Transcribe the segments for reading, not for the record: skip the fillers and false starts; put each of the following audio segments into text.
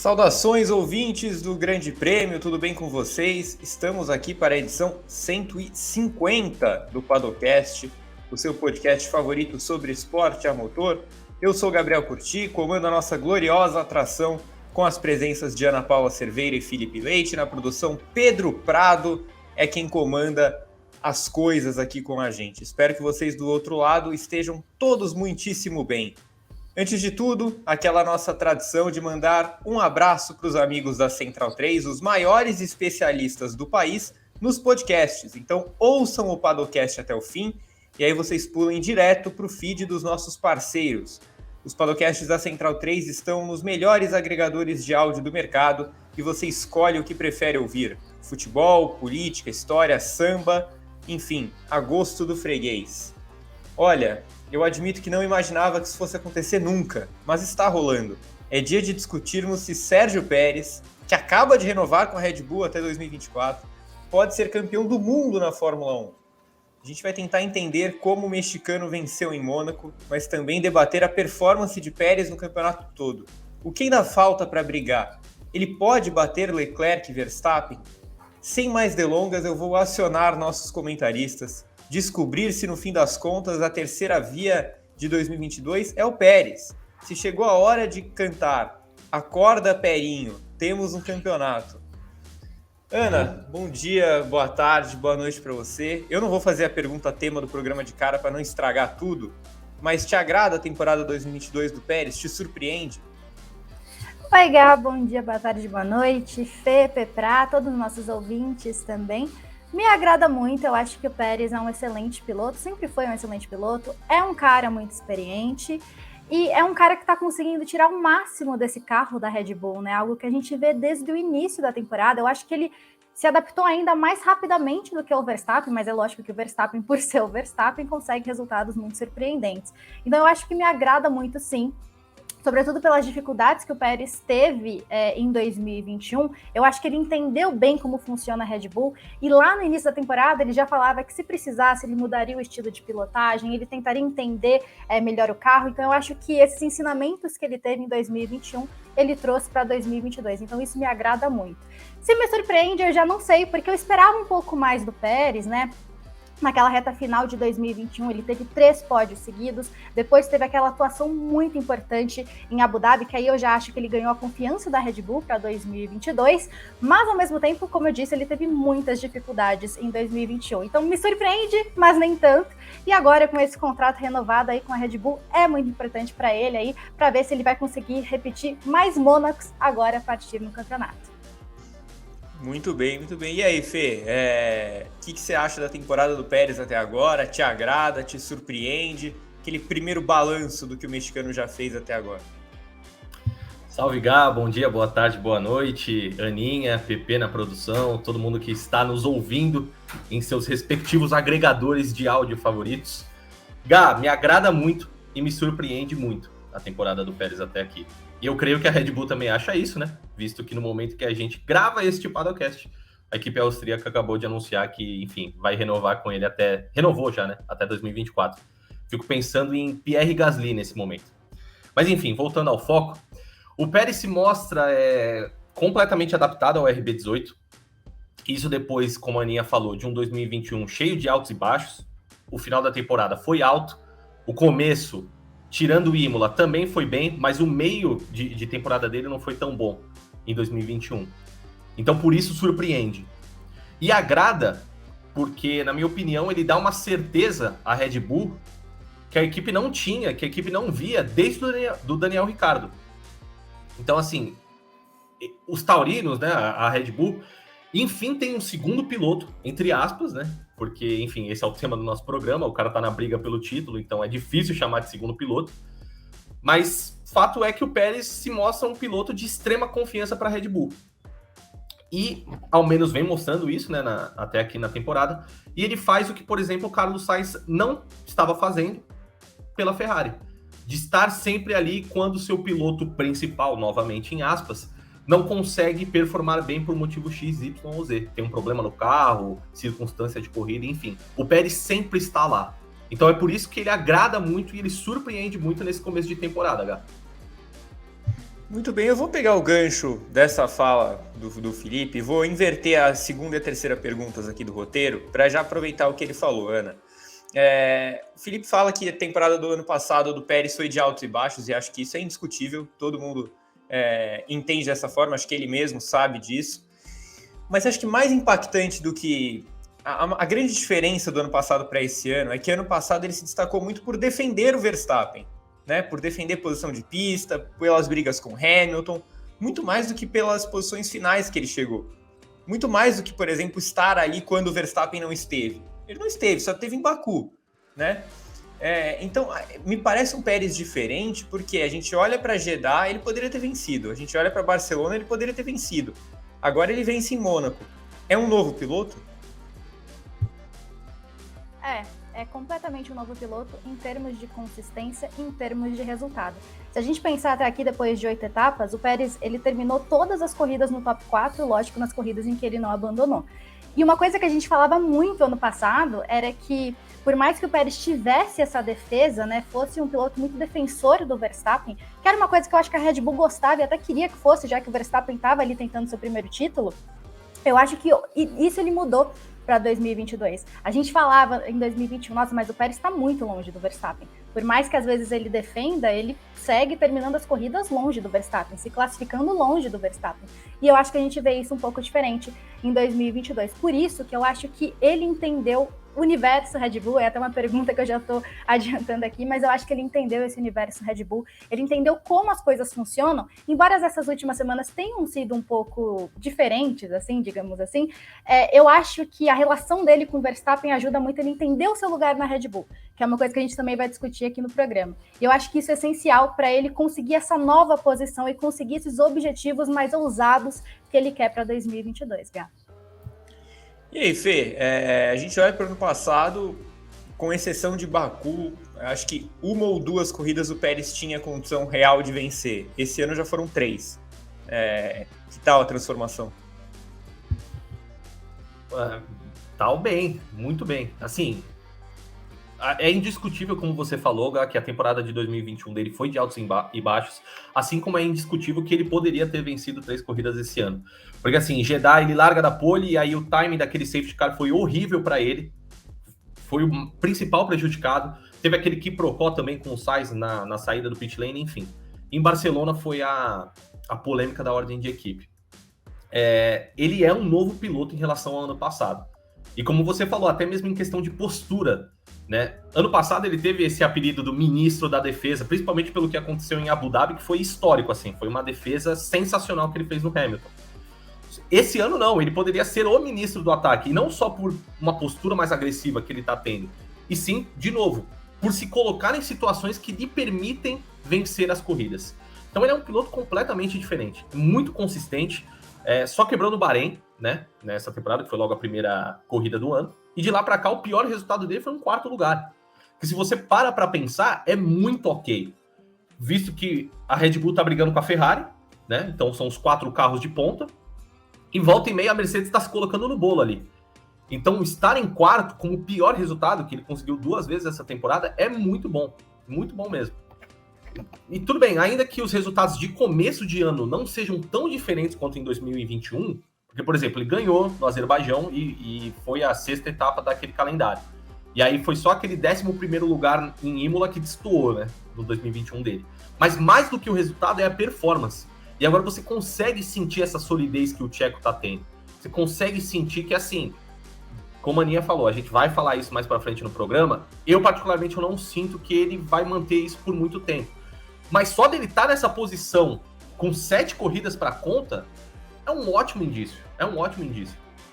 Saudações, ouvintes do Grande Prêmio, tudo bem com vocês? Estamos aqui para a edição 150 do Paddockcast, o seu podcast favorito sobre esporte a motor. Eu sou Gabriel Curti, comando a nossa gloriosa atração com as presenças de Ana Paula Cerveira e Felipe Leite. Na produção, Pedro Prado é quem comanda as coisas aqui com a gente. Espero que vocês do outro lado estejam todos muitíssimo bem. Antes de tudo, aquela nossa tradição de mandar um abraço para os amigos da Central 3, os maiores especialistas do país nos podcasts. Então, ouçam o Paddockcast até o fim e aí vocês pulem direto para o feed dos nossos parceiros. Os Paddockcasts da Central 3 estão nos melhores agregadores de áudio do mercado e você escolhe o que prefere ouvir. Futebol, política, história, samba, enfim, a gosto do freguês. Olha, eu admito que não imaginava que isso fosse acontecer nunca, mas está rolando. É dia de discutirmos se Sérgio Pérez, que acaba de renovar com a Red Bull até 2024, pode ser campeão do mundo na Fórmula 1. A gente vai tentar entender como o mexicano venceu em Mônaco, mas também debater a performance de Pérez no campeonato todo. O que ainda falta para brigar? Ele pode bater Leclerc e Verstappen? Sem mais delongas, eu vou acionar nossos comentaristas, descobrir se no fim das contas a terceira via de 2022 é o Pérez. Se chegou a hora de cantar Acorda Perinho, temos um campeonato. Ana, bom dia, boa tarde, boa noite para você. Eu não vou fazer a pergunta tema do programa de cara para não estragar tudo, mas te agrada a temporada 2022 do Pérez? Te surpreende? Oi, Gá, bom dia, boa tarde, boa noite. Fê, Peprá, todos os nossos ouvintes também. Me agrada muito, eu acho que o Pérez é um excelente piloto, sempre foi um excelente piloto, é um cara muito experiente e é um cara que está conseguindo tirar o máximo desse carro da Red Bull, né? Algo que a gente vê desde o início da temporada. Eu acho que ele se adaptou ainda mais rapidamente do que o Verstappen, mas é lógico que o Verstappen, por ser o Verstappen, consegue resultados muito surpreendentes. Então eu acho que me agrada muito, sim. Sobretudo pelas dificuldades que o Pérez teve em 2021, eu acho que ele entendeu bem como funciona a Red Bull, e lá no início da temporada ele já falava que se precisasse ele mudaria o estilo de pilotagem, ele tentaria entender melhor o carro, então eu acho que esses ensinamentos que ele teve em 2021, ele trouxe para 2022, então isso me agrada muito. Se me surpreende, eu já não sei, porque eu esperava um pouco mais do Pérez, né? Naquela reta final de 2021, ele teve 3 pódios seguidos, depois teve aquela atuação muito importante em Abu Dhabi, que aí eu já acho que ele ganhou a confiança da Red Bull para 2022, mas ao mesmo tempo, como eu disse, ele teve muitas dificuldades em 2021, então me surpreende, mas nem tanto, e agora com esse contrato renovado aí com a Red Bull, é muito importante para ele aí, para ver se ele vai conseguir repetir mais Mônacos agora a partir no campeonato. Muito bem, muito bem. E aí, Fê, o que você acha da temporada do Pérez até agora? Te agrada, te surpreende? Aquele primeiro balanço do que o mexicano já fez até agora. Salve, Gá, bom dia, boa tarde, boa noite, Aninha, Pepe na produção, todo mundo que está nos ouvindo em seus respectivos agregadores de áudio favoritos. Gá, me agrada muito e me surpreende muito a temporada do Pérez até aqui. E eu creio que a Red Bull também acha isso, né? Visto que no momento que a gente grava este Paddockcast, a equipe austríaca acabou de anunciar que, enfim, vai renovar com ele renovou já, né? Até 2024. Fico pensando em Pierre Gasly nesse momento. Mas enfim, voltando ao foco, o Pérez se mostra completamente adaptado ao RB18. Isso depois, como a Aninha falou, de um 2021 cheio de altos e baixos. O final da temporada foi alto. O começo, tirando o Imola, também foi bem, mas o meio de temporada dele não foi tão bom em 2021. Então, por isso, surpreende. E agrada, porque, na minha opinião, ele dá uma certeza à Red Bull que a equipe não tinha, que a equipe não via desde do Daniel Ricciardo. Então, assim, os taurinos, né, a Red Bull, enfim, tem um segundo piloto, entre aspas, né? Porque, enfim, esse é o tema do nosso programa, o cara tá na briga pelo título, então é difícil chamar de segundo piloto. Mas fato é que o Pérez se mostra um piloto de extrema confiança para a Red Bull. E, ao menos, vem mostrando isso, né, até aqui na temporada. E ele faz o que, por exemplo, o Carlos Sainz não estava fazendo pela Ferrari. De estar sempre ali quando o seu piloto principal, novamente em aspas, não consegue performar bem por motivo X, Y ou Z. Tem um problema no carro, circunstância de corrida, enfim. O Pérez sempre está lá. Então é por isso que ele agrada muito e ele surpreende muito nesse começo de temporada, Gá. Muito bem, eu vou pegar o gancho dessa fala do Felipe, vou inverter a segunda e a terceira perguntas aqui do roteiro, para já aproveitar o que ele falou, Ana. O Felipe fala que a temporada do ano passado do Pérez foi de altos e baixos, e acho que isso é indiscutível, todo mundo entende dessa forma, acho que ele mesmo sabe disso. Mas acho que mais impactante do que a grande diferença do ano passado para esse ano é que ano passado ele se destacou muito por defender o Verstappen, né? Por defender posição de pista, pelas brigas com Hamilton, muito mais do que pelas posições finais que ele chegou. Muito mais do que, por exemplo, estar ali quando o Verstappen não esteve. Ele não esteve, só esteve em Baku, né? Então, me parece um Pérez diferente, porque a gente olha para Jeddah, ele poderia ter vencido. A gente olha para Barcelona, ele poderia ter vencido. Agora ele vence em Mônaco. É um novo piloto? É completamente um novo piloto em termos de consistência e em termos de resultado. Se a gente pensar até aqui, depois de 8 etapas, o Pérez ele terminou todas as corridas no top 4, lógico, nas corridas em que ele não abandonou. E uma coisa que a gente falava muito ano passado era que, por mais que o Pérez tivesse essa defesa, né, fosse um piloto muito defensor do Verstappen, que era uma coisa que eu acho que a Red Bull gostava e até queria que fosse, já que o Verstappen estava ali tentando seu primeiro título, eu acho que isso ele mudou para 2022. A gente falava em 2021, nossa, mas o Pérez está muito longe do Verstappen. Por mais que às vezes ele defenda, ele segue terminando as corridas longe do Verstappen, se classificando longe do Verstappen. E eu acho que a gente vê isso um pouco diferente em 2022. Por isso que eu acho que ele entendeu o universo Red Bull, é até uma pergunta que eu já estou adiantando aqui, mas eu acho que ele entendeu esse universo Red Bull, ele entendeu como as coisas funcionam, embora essas últimas semanas tenham sido um pouco diferentes, assim, digamos assim, eu acho que a relação dele com o Verstappen ajuda muito ele entender o seu lugar na Red Bull, que é uma coisa que a gente também vai discutir aqui no programa. E eu acho que isso é essencial para ele conseguir essa nova posição e conseguir esses objetivos mais ousados que ele quer para 2022, Gá. E aí, Fê, a gente olha para o ano passado, com exceção de Baku, acho que uma ou duas corridas o Pérez tinha condição real de vencer. Esse ano já foram 3. Que tal a transformação? Tá bem, muito bem. Assim, é indiscutível, como você falou, Gá, que a temporada de 2021 dele foi de altos e baixos, assim como é indiscutível que ele poderia ter vencido 3 corridas esse ano. Porque assim, Jeddah ele larga da pole e aí o timing daquele safety car foi horrível para ele, foi o principal prejudicado. Teve aquele quiprocó também com o Sainz na saída do pit lane, enfim. Em Barcelona foi a polêmica da ordem de equipe. Ele é um novo piloto em relação ao ano passado. E como você falou, até mesmo em questão de postura, né? Ano passado ele teve esse apelido do ministro da defesa, principalmente pelo que aconteceu em Abu Dhabi, que foi histórico, assim, foi uma defesa sensacional que ele fez no Hamilton. Esse ano não, ele poderia ser o ministro do ataque, e não só por uma postura mais agressiva que ele tá tendo, e sim, de novo, por se colocar em situações que lhe permitem vencer as corridas. Então ele é um piloto completamente diferente, muito consistente, só quebrou no Bahrein, né, nessa temporada, que foi logo a primeira corrida do ano, e de lá para cá o pior resultado dele foi um 4º lugar. Que se você para pensar, é muito ok. Visto que a Red Bull tá brigando com a Ferrari, né, então são os 4 carros de ponta, e volta e meia a Mercedes está se colocando no bolo ali. Então estar em 4º com o pior resultado, que ele conseguiu 2 vezes essa temporada, é muito bom mesmo. E tudo bem, ainda que os resultados de começo de ano não sejam tão diferentes quanto em 2021, porque, por exemplo, ele ganhou no Azerbaijão e foi a 6ª etapa daquele calendário. E aí foi só aquele 11º lugar em Imola que destoou, né, no 2021 dele. Mas mais do que o resultado é a performance. E agora você consegue sentir essa solidez que o Checo tá tendo. Você consegue sentir que, assim, como a Aninha falou, a gente vai falar isso mais pra frente no programa, eu particularmente eu não sinto que ele vai manter isso por muito tempo. Mas só dele estar nessa posição com 7 corridas para conta, é um ótimo indício.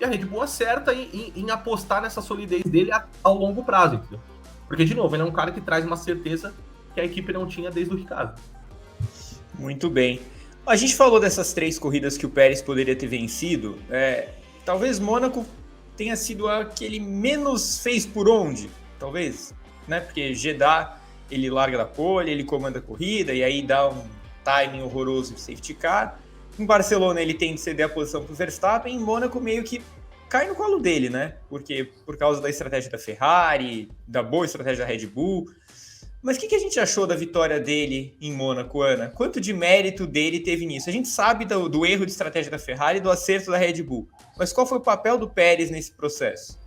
E a Red Bull acerta em apostar nessa solidez dele ao longo prazo, entendeu? Porque, de novo, ele é um cara que traz uma certeza que a equipe não tinha desde o Ricciardo. Muito bem. A gente falou dessas 3 corridas que o Pérez poderia ter vencido. Talvez Mônaco tenha sido a que ele menos fez por onde, talvez, né? Porque Jeddah, ele larga da pole, ele comanda a corrida e aí dá um timing horroroso de safety car. Em Barcelona ele tem de ceder a posição para o Verstappen, em Mônaco meio que cai no colo dele, né? Porque por causa da estratégia da Ferrari, da boa estratégia da Red Bull. Mas o que a gente achou da vitória dele em Mônaco, Ana? Quanto de mérito dele teve nisso? A gente sabe do erro de estratégia da Ferrari e do acerto da Red Bull, mas qual foi o papel do Pérez nesse processo?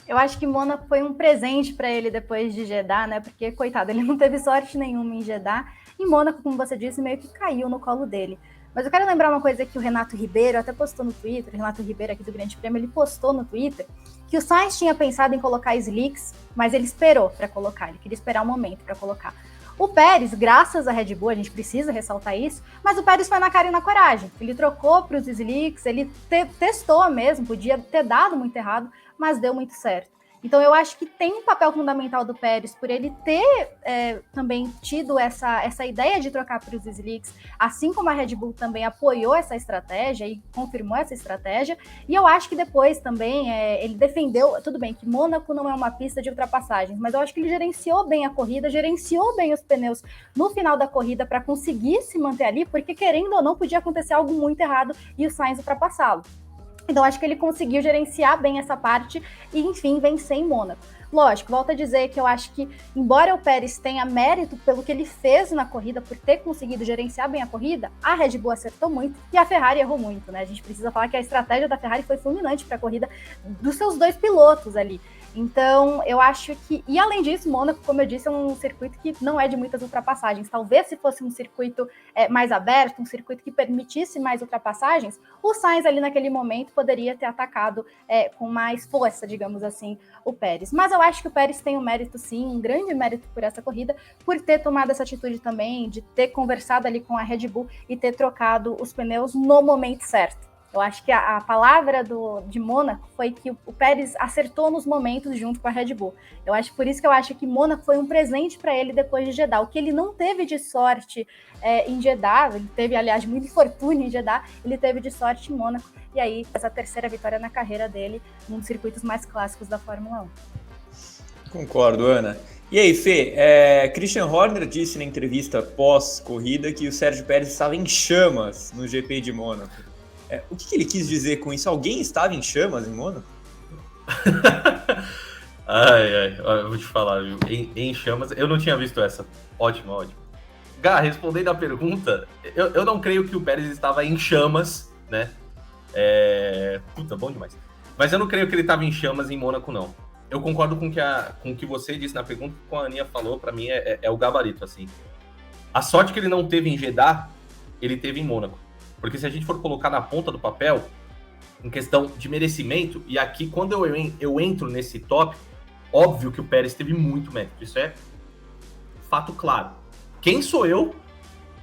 Eu acho que Mônaco foi um presente para ele depois de Jeddah, né? Porque, coitado, ele não teve sorte nenhuma em Jeddah. E Mônaco, como você disse, meio que caiu no colo dele. Mas eu quero lembrar uma coisa que o Renato Ribeiro até postou no Twitter, o Renato Ribeiro aqui do Grande Prêmio, ele postou no Twitter que o Sainz tinha pensado em colocar slicks, mas ele esperou para colocar, ele queria esperar um momento para colocar. O Pérez, graças à Red Bull, a gente precisa ressaltar isso, mas o Pérez foi na cara e na coragem. Ele trocou para os slicks, ele testou mesmo, podia ter dado muito errado, mas deu muito certo. Então eu acho que tem um papel fundamental do Pérez por ele ter também tido essa ideia de trocar para os slicks, assim como a Red Bull também apoiou essa estratégia e confirmou essa estratégia, e eu acho que depois também ele defendeu, tudo bem que Mônaco não é uma pista de ultrapassagens, mas eu acho que ele gerenciou bem a corrida, gerenciou bem os pneus no final da corrida para conseguir se manter ali, porque querendo ou não podia acontecer algo muito errado e o Sainz ultrapassá-lo. Então, acho que ele conseguiu gerenciar bem essa parte e, enfim, vencer em Mônaco. Lógico, volto a dizer que eu acho que, embora o Pérez tenha mérito pelo que ele fez na corrida, por ter conseguido gerenciar bem a corrida, a Red Bull acertou muito e a Ferrari errou muito, né? A gente precisa falar que a estratégia da Ferrari foi fulminante para a corrida dos seus dois pilotos ali. Então, eu acho que... E, além disso, Mônaco, como eu disse, é um circuito que não é de muitas ultrapassagens. Talvez, se fosse um circuito mais aberto, um circuito que permitisse mais ultrapassagens, o Sainz, ali naquele momento, poderia ter atacado com mais força, digamos assim, o Pérez. Mas eu acho que o Pérez tem um mérito, sim, um grande mérito por essa corrida, por ter tomado essa atitude também, de ter conversado ali com a Red Bull e ter trocado os pneus no momento certo. Eu acho que a palavra de Mônaco foi que o Pérez acertou nos momentos junto com a Red Bull. Eu acho por isso que eu acho que Mônaco foi um presente para ele depois de Jeddah. O que ele não teve de sorte em Jeddah, ele teve, aliás, muito infortúnio em Jeddah, ele teve de sorte em Mônaco. E aí, essa terceira vitória na carreira dele, num dos circuitos mais clássicos da Fórmula 1. Concordo, Ana. E aí, Fê, Christian Horner disse na entrevista pós-corrida que o Sérgio Pérez estava em chamas no GP de Mônaco. O que ele quis dizer com isso? Alguém estava em chamas em Mônaco? Eu vou te falar, viu? Em chamas, eu não tinha visto essa. Ótimo. Gá, respondendo a pergunta, eu não creio que o Pérez estava em chamas, né? Puta, bom demais. Mas eu não creio que ele estava em chamas em Mônaco, não. Eu concordo com o que você disse na pergunta, com a Aninha falou, pra mim é o gabarito, assim. A sorte que ele não teve em Jeddah, ele teve em Mônaco. Porque se a gente for colocar na ponta do papel, em questão de merecimento, e aqui quando eu entro nesse tópico, óbvio que o Pérez teve muito mérito, isso é fato claro. Quem sou eu,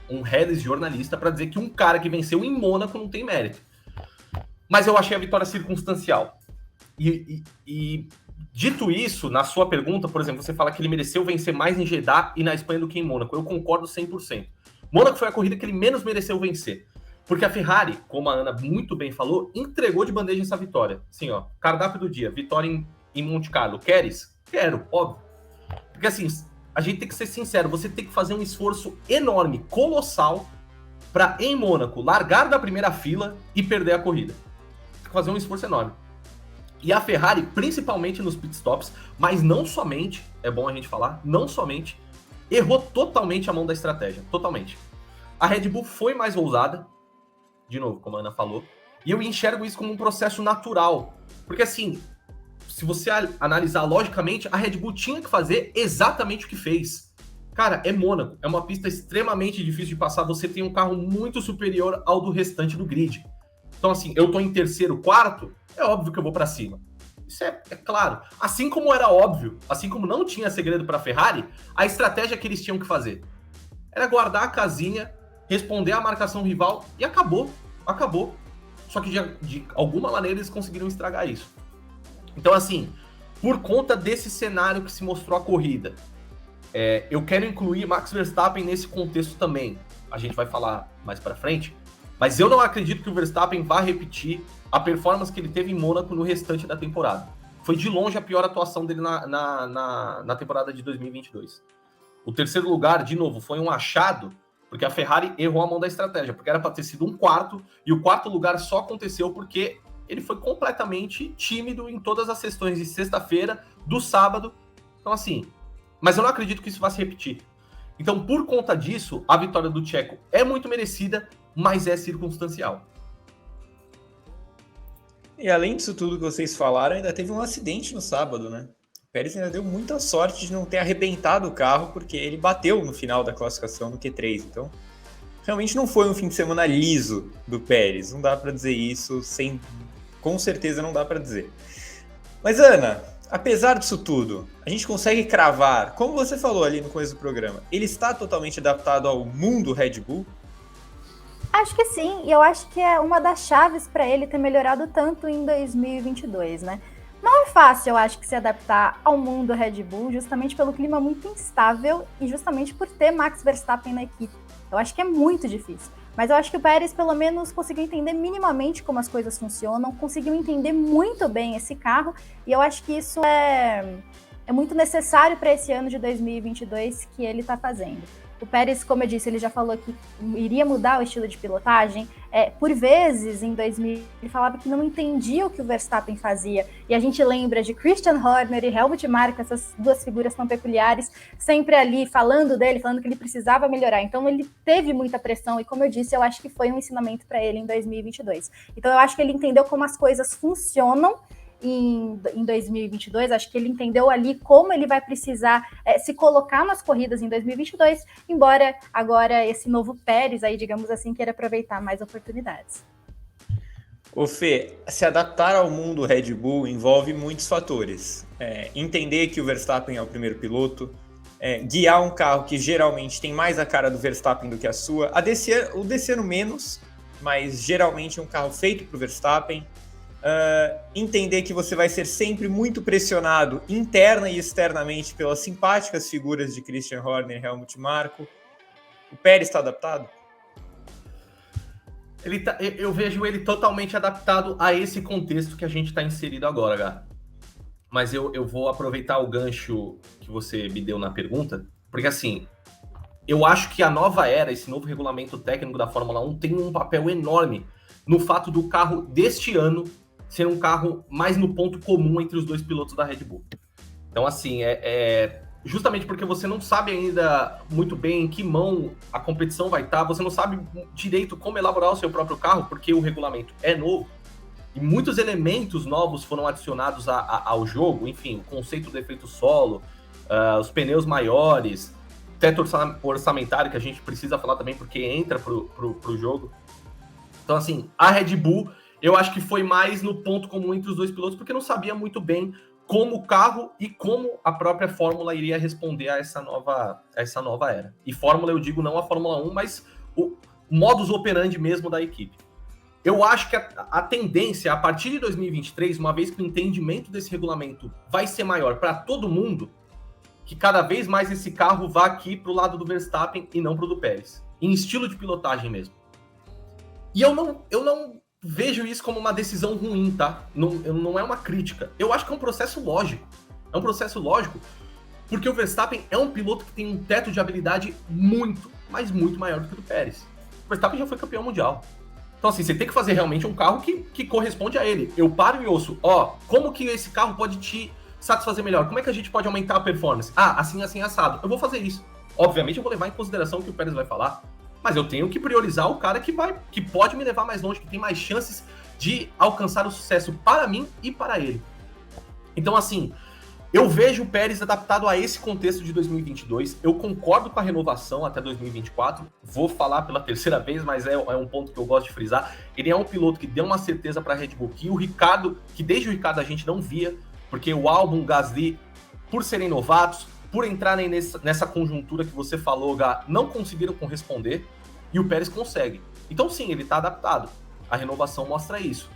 um Redes jornalista, para dizer que um cara que venceu em Mônaco não tem mérito? Mas eu achei a vitória circunstancial. E dito isso, na sua pergunta, por exemplo, você fala que ele mereceu vencer mais em Jeddah e na Espanha do que em Mônaco. Eu concordo 100%. Mônaco foi a corrida que ele menos mereceu vencer. Porque a Ferrari, como a Ana muito bem falou, entregou de bandeja essa vitória. Assim, ó, cardápio do dia, vitória em Monte Carlo. Queres? Quero, óbvio. Porque assim, a gente tem que ser sincero, você tem que fazer um esforço enorme, colossal, para em Mônaco largar da primeira fila e perder a corrida. Tem que fazer um esforço enorme. E a Ferrari, principalmente nos pitstops, mas não somente, é bom a gente falar, não somente, errou totalmente a mão da estratégia, totalmente. A Red Bull foi mais ousada, de novo, como a Ana falou, e eu enxergo isso como um processo natural, porque assim, se você analisar logicamente, a Red Bull tinha que fazer exatamente o que fez. Cara, é Mônaco, é uma pista extremamente difícil de passar, você tem um carro muito superior ao do restante do grid. Então assim, eu tô em terceiro, quarto, é óbvio que eu vou para cima. Isso é claro. Assim como era óbvio, assim como não tinha segredo para a Ferrari, a estratégia que eles tinham que fazer era guardar a casinha, responder à marcação rival e acabou. Só que de alguma maneira eles conseguiram estragar isso. Então assim, por conta desse cenário que se mostrou a corrida, eu quero incluir Max Verstappen nesse contexto também. A gente vai falar mais para frente, mas eu não acredito que o Verstappen vá repetir a performance que ele teve em Mônaco no restante da temporada. Foi de longe a pior atuação dele na temporada de 2022. O terceiro lugar, de novo, foi um achado, porque a Ferrari errou a mão da estratégia, porque era para ter sido um quarto, e o quarto lugar só aconteceu porque ele foi completamente tímido em todas as sessões de sexta-feira, do sábado. Então, assim, Mas eu não acredito que isso vá se repetir. Então, por conta disso, a vitória do Checo é muito merecida, mas é circunstancial. E além disso tudo que vocês falaram, ainda teve um acidente no sábado, né? O Pérez ainda deu muita sorte de não ter arrebentado o carro, porque ele bateu no final da classificação no Q3. Então, realmente não foi um fim de semana liso do Pérez. Não dá para dizer isso, com certeza não dá para dizer. Mas, Ana, apesar disso tudo, a gente consegue cravar, como você falou ali no começo do programa, ele está totalmente adaptado ao mundo Red Bull? Acho que sim, e eu acho que é uma das chaves para ele ter melhorado tanto em 2022, né? Não é fácil, eu acho, que se adaptar ao mundo Red Bull, justamente pelo clima muito instável e justamente por ter Max Verstappen na equipe. Eu acho que é muito difícil. Mas eu acho que o Pérez, pelo menos, conseguiu entender minimamente como as coisas funcionam, conseguiu entender muito bem esse carro, e eu acho que isso é muito necessário para esse ano de 2022 que ele está fazendo. O Pérez, como eu disse, ele já falou que iria mudar o estilo de pilotagem. Por vezes, em 2000, ele falava que não entendia o que o Verstappen fazia. E a gente lembra de Christian Horner e Helmut Marko, essas duas figuras tão peculiares, sempre ali falando dele, falando que ele precisava melhorar. Então, ele teve muita pressão. E, como eu disse, eu acho que foi um ensinamento para ele em 2022. Então, eu acho que ele entendeu como as coisas funcionam em 2022, acho que ele entendeu ali como ele vai precisar se colocar nas corridas em 2022, embora agora esse novo Pérez aí, digamos assim, queira aproveitar mais oportunidades. Ô Fê, se adaptar ao mundo Red Bull envolve muitos fatores. Entender que o Verstappen é o primeiro piloto, guiar um carro que geralmente tem mais a cara do Verstappen do que a sua, o desse ano menos, mas geralmente é um carro feito para o Verstappen. Entender que você vai ser sempre muito pressionado interna e externamente pelas simpáticas figuras de Christian Horner e Helmut Marko. O Pérez está adaptado? Eu vejo ele totalmente adaptado a esse contexto que a gente está inserido agora, Gá. Mas eu vou aproveitar o gancho que você me deu na pergunta, porque assim, eu acho que a nova era, esse novo regulamento técnico da Fórmula 1 tem um papel enorme no fato do carro deste ano ser um carro mais no ponto comum entre os dois pilotos da Red Bull. Então, assim, justamente porque você não sabe ainda muito bem em que mão a competição vai estar, você não sabe direito como elaborar o seu próprio carro, porque o regulamento é novo, e muitos elementos novos foram adicionados ao jogo, enfim, o conceito do efeito solo, os pneus maiores, teto orçamentário, que a gente precisa falar também, porque entra pro jogo. Então, assim, a Red Bull, eu acho que foi mais no ponto comum entre os dois pilotos, porque não sabia muito bem como o carro e como a própria Fórmula iria responder a essa nova era. E Fórmula, eu digo não a Fórmula 1, mas o modus operandi mesmo da equipe. Eu acho que a tendência, a partir de 2023, uma vez que o entendimento desse regulamento vai ser maior para todo mundo, que cada vez mais esse carro vá aqui para o lado do Verstappen e não para o do Pérez. Em estilo de pilotagem mesmo. E eu não vejo isso como uma decisão ruim, tá? Não é uma crítica. Eu acho que é um processo lógico. É um processo lógico porque o Verstappen é um piloto que tem um teto de habilidade muito, mas muito maior do que o do Pérez. O Verstappen já foi campeão mundial. Então, assim, você tem que fazer realmente um carro que corresponde a ele. Eu paro e ouço, como que esse carro pode te satisfazer melhor? Como é que a gente pode aumentar a performance? Assim, assado. Eu vou fazer isso. Obviamente, eu vou levar em consideração o que o Pérez vai falar, mas eu tenho que priorizar o cara que pode me levar mais longe, que tem mais chances de alcançar o sucesso para mim e para ele. Então, assim, eu vejo o Pérez adaptado a esse contexto de 2022. Eu concordo com a renovação até 2024. Vou falar pela terceira vez, mas é um ponto que eu gosto de frisar. Ele é um piloto que deu uma certeza para a Red Bull, que desde o Ricardo a gente não via, porque o Albon, o Gasly, por serem novatos, por entrarem nessa conjuntura que você falou, Gá, não conseguiram corresponder, e o Pérez consegue. Então sim, ele está adaptado. A renovação mostra isso.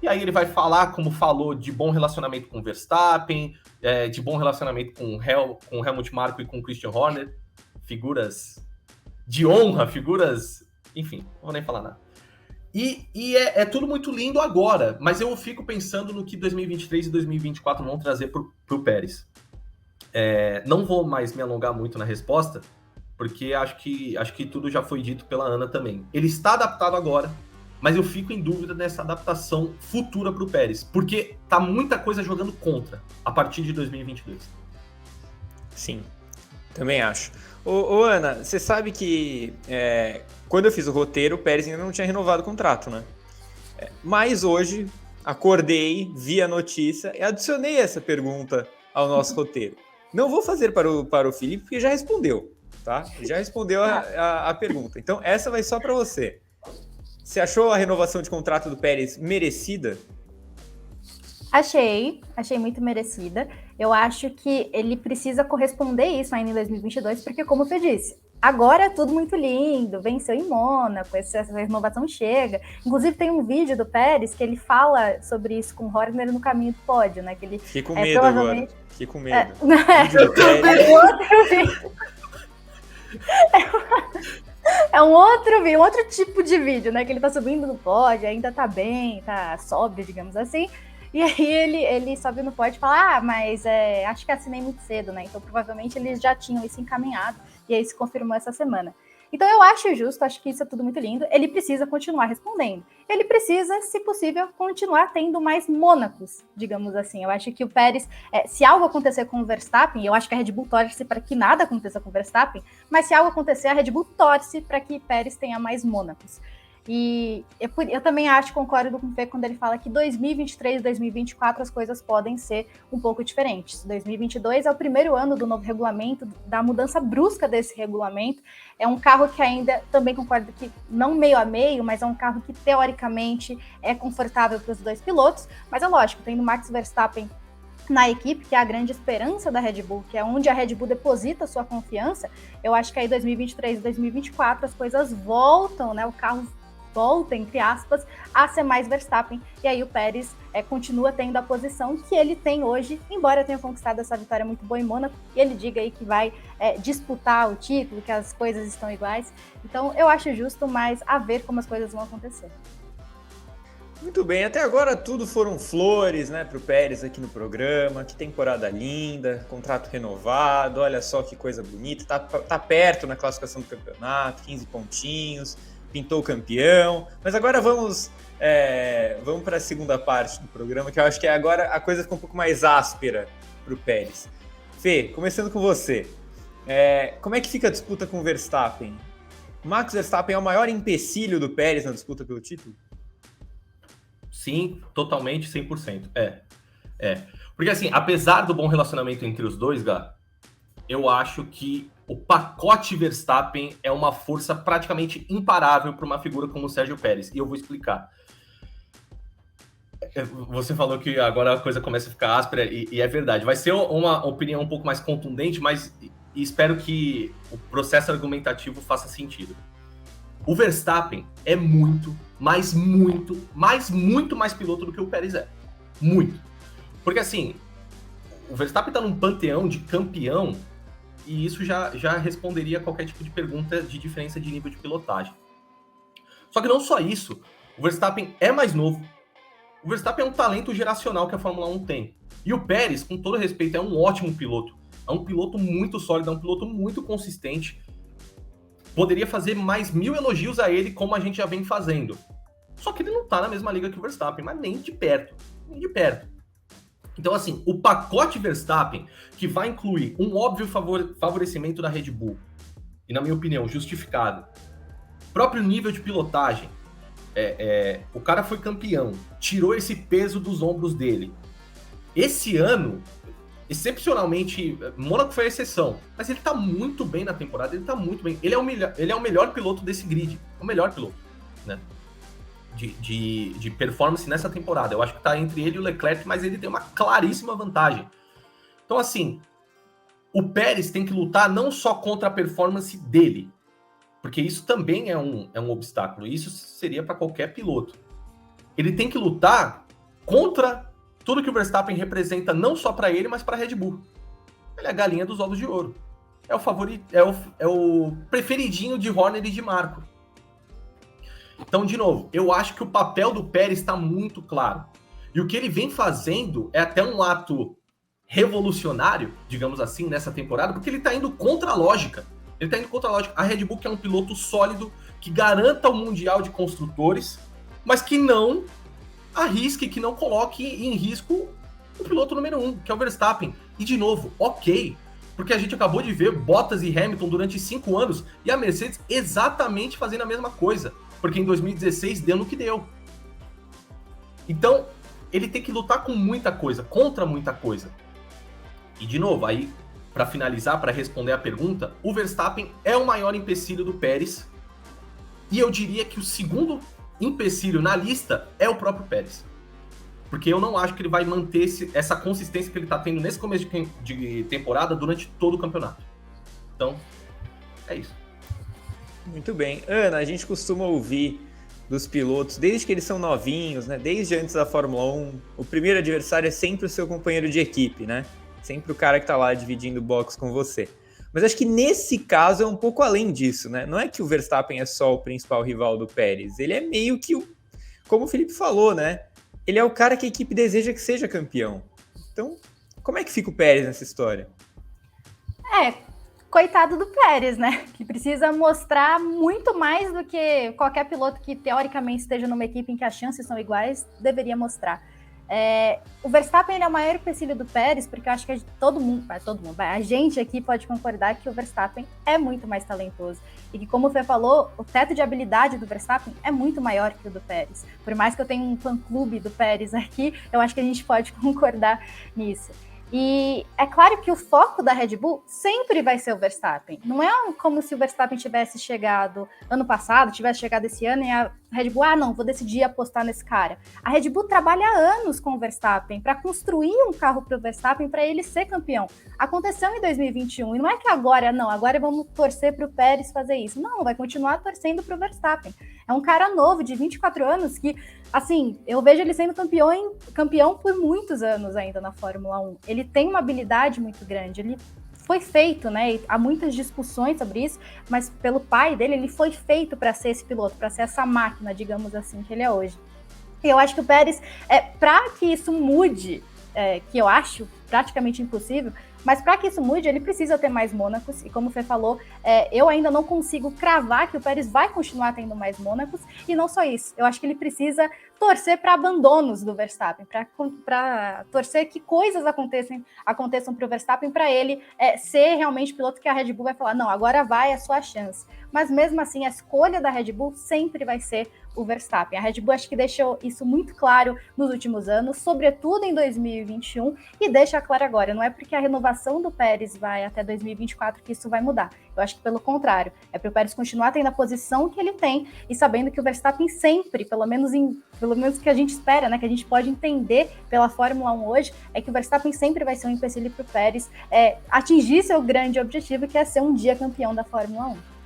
E aí ele vai falar, como falou, de bom relacionamento com o Verstappen, de bom relacionamento com o Helmut Marko e com o Christian Horner, figuras de honra, enfim, não vou nem falar nada. E é tudo muito lindo agora, mas eu fico pensando no que 2023 e 2024 vão trazer pro Pérez. Não vou mais me alongar muito na resposta, porque acho que tudo já foi dito pela Ana também. Ele está adaptado agora, mas eu fico em dúvida nessa adaptação futura para o Pérez, porque tá muita coisa jogando contra a partir de 2022. Sim. Também acho. Ô Ana, você sabe que quando eu fiz o roteiro, o Pérez ainda não tinha renovado o contrato, né? Mas hoje, acordei, vi a notícia e adicionei essa pergunta ao nosso roteiro. Não vou fazer para o Felipe, porque já respondeu, tá? Já respondeu a pergunta. Então, essa vai só para você. Você achou a renovação de contrato do Pérez merecida? Achei muito merecida. Eu acho que ele precisa corresponder isso ainda em 2022, porque, como eu disse, agora é tudo muito lindo, venceu em Mônaco, essa renovação chega. Inclusive, tem um vídeo do Pérez que ele fala sobre isso com o Horner no caminho do pódio, né? Que ele, Fiquei com medo agora. Fiquei com medo. É um outro tipo de vídeo, né? Que ele tá subindo no pódio, ainda tá bem, tá sóbrio, digamos assim. E aí ele sobe no pódio e fala, mas acho que assinei muito cedo, né? Então provavelmente eles já tinham isso encaminhado, e aí se confirmou essa semana. Então eu acho justo, acho que isso é tudo muito lindo. Ele precisa continuar respondendo. Ele precisa, se possível, continuar tendo mais Mônacos, digamos assim. Eu acho que o Pérez, se algo acontecer com o Verstappen, e eu acho que a Red Bull torce para que nada aconteça com o Verstappen, mas se algo acontecer, a Red Bull torce para que Pérez tenha mais Mônacos. E eu também concordo com o Fê quando ele fala que 2023 e 2024 as coisas podem ser um pouco diferentes. 2022 é o primeiro ano do novo regulamento, da mudança brusca desse regulamento. É um carro que ainda, também concordo que não meio a meio, mas é um carro que teoricamente é confortável para os dois pilotos. Mas é lógico, tendo Max Verstappen na equipe, que é a grande esperança da Red Bull, que é onde a Red Bull deposita sua confiança, eu acho que aí 2023 e 2024 as coisas voltam, né? O carro volta, entre aspas, a ser mais Verstappen, e aí o Pérez continua tendo a posição que ele tem hoje, embora tenha conquistado essa vitória muito boa em Mônaco, e ele diga aí que vai disputar o título, que as coisas estão iguais. Então eu acho justo, mas a ver como as coisas vão acontecer. Muito bem, até agora tudo foram flores, né, para o Pérez aqui no programa. Que temporada linda, contrato renovado, olha só que coisa bonita, tá perto na classificação do campeonato, 15 pontinhos, pintou o campeão. Mas agora vamos para a segunda parte do programa, que eu acho que agora a coisa fica um pouco mais áspera para o Pérez. Fê, começando com você, como é que fica a disputa com o Verstappen? Max Verstappen é o maior empecilho do Pérez na disputa pelo título? Sim, totalmente, 100%. Porque assim, apesar do bom relacionamento entre os dois, Gá, eu acho que o pacote Verstappen é uma força praticamente imparável para uma figura como o Sérgio Pérez. E eu vou explicar. Você falou que agora a coisa começa a ficar áspera, e é verdade. Vai ser uma opinião um pouco mais contundente, mas espero que o processo argumentativo faça sentido. O Verstappen é muito mais piloto do que o Pérez é. Muito. Porque assim, o Verstappen tá num panteão de campeão, e isso já responderia a qualquer tipo de pergunta de diferença de nível de pilotagem. Só que não só isso, o Verstappen é mais novo. O Verstappen é um talento geracional que a Fórmula 1 tem. E o Pérez, com todo respeito, é um ótimo piloto. É um piloto muito sólido, é um piloto muito consistente. Poderia fazer mais 1000 elogios a ele, como a gente já vem fazendo. Só que ele não tá na mesma liga que o Verstappen, mas nem de perto. Nem de perto. Então, assim, o pacote Verstappen, que vai incluir um óbvio favorecimento da Red Bull, e na minha opinião, justificado, próprio nível de pilotagem, o cara foi campeão, tirou esse peso dos ombros dele. Esse ano, excepcionalmente, Mônaco foi a exceção, mas ele tá muito bem na temporada, ele tá muito bem. Ele é o melhor piloto desse grid, o melhor piloto, né? De performance nessa temporada. Eu acho que tá entre ele e o Leclerc, mas ele tem uma claríssima vantagem. Então, assim, o Pérez tem que lutar não só contra a performance dele, porque isso também é um obstáculo, e isso seria para qualquer piloto. Ele tem que lutar contra tudo que o Verstappen representa, não só para ele, mas para a Red Bull. Ele é a galinha dos ovos de ouro. É o favorito, é o preferidinho de Horner e de Marco. Então, de novo, eu acho que o papel do Pérez está muito claro. E o que ele vem fazendo é até um ato revolucionário, digamos assim, nessa temporada, porque ele está indo contra a lógica. Ele está indo contra a lógica. A Red Bull que é um piloto sólido, que garanta o Mundial de Construtores, mas que não arrisque, que não coloque em risco o piloto número 1, que é o Verstappen. E, de novo, ok, Porque a gente acabou de ver Bottas e Hamilton durante 5 anos e a Mercedes exatamente fazendo a mesma coisa. Porque em 2016 deu no que deu. Então, ele tem que lutar com muita coisa, contra muita coisa. E de novo, aí, para finalizar, para responder a pergunta, o Verstappen é o maior empecilho do Pérez. E eu diria que o segundo empecilho na lista é o próprio Pérez. Porque eu não acho que ele vai manter essa consistência que ele está tendo nesse começo de temporada durante todo o campeonato. Então, é isso. Muito bem. Ana, a gente costuma ouvir dos pilotos, desde que eles são novinhos, né? Desde antes da Fórmula 1, o primeiro adversário é sempre o seu companheiro de equipe, né? Sempre o cara que tá lá dividindo o box com você. Mas acho que nesse caso é um pouco além disso, né? Não é que o Verstappen é só o principal rival do Pérez, ele é meio que como o Felipe falou, né? Ele é o cara que a equipe deseja que seja campeão. Então, como é que fica o Pérez nessa história? Coitado do Pérez, né? Que precisa mostrar muito mais do que qualquer piloto que teoricamente esteja numa equipe em que as chances são iguais deveria mostrar. O Verstappen ele é o maior empecilho do Pérez, porque eu acho que a gente aqui pode concordar que o Verstappen é muito mais talentoso. E que, como o Fê falou, o teto de habilidade do Verstappen é muito maior que o do Pérez. Por mais que eu tenha um fã-clube do Pérez aqui, eu acho que a gente pode concordar nisso. E é claro que o foco da Red Bull sempre vai ser o Verstappen. Não é como se o Verstappen tivesse chegado ano passado, tivesse chegado esse ano e a Red Bull, não, vou decidir apostar nesse cara. A Red Bull trabalha há anos com o Verstappen para construir um carro para o Verstappen para ele ser campeão. Aconteceu em 2021 e não é que agora vamos torcer para o Pérez fazer isso. Não, vai continuar torcendo para o Verstappen. É um cara novo, de 24 anos, que, assim, eu vejo ele sendo campeão por muitos anos ainda na Fórmula 1. Ele tem uma habilidade muito grande, ele foi feito, né? E há muitas discussões sobre isso, mas pelo pai dele, ele foi feito para ser esse piloto, para ser essa máquina, digamos assim, que ele é hoje. E eu acho que o Pérez, para que isso mude, que eu acho praticamente impossível, mas para que isso mude, ele precisa ter mais Mônacos, e como o Fê falou, eu ainda não consigo cravar que o Pérez vai continuar tendo mais Mônacos, e não só isso, eu acho que ele precisa torcer para abandonos do Verstappen, para torcer que coisas aconteçam para o Verstappen, para ele ser realmente piloto que a Red Bull vai falar, não, agora vai, é a sua chance. Mas mesmo assim, a escolha da Red Bull sempre vai ser o Verstappen. A Red Bull acho que deixou isso muito claro nos últimos anos, sobretudo em 2021, e deixa claro agora, não é porque a renovação do Pérez vai até 2024 que isso vai mudar. Eu acho que pelo contrário, é para o Pérez continuar tendo a posição que ele tem e sabendo que o Verstappen sempre, pelo menos que a gente espera, né, que a gente pode entender pela Fórmula 1 hoje, é que o Verstappen sempre vai ser um empecilho para o Pérez atingir seu grande objetivo, que é ser um dia campeão da Fórmula 1.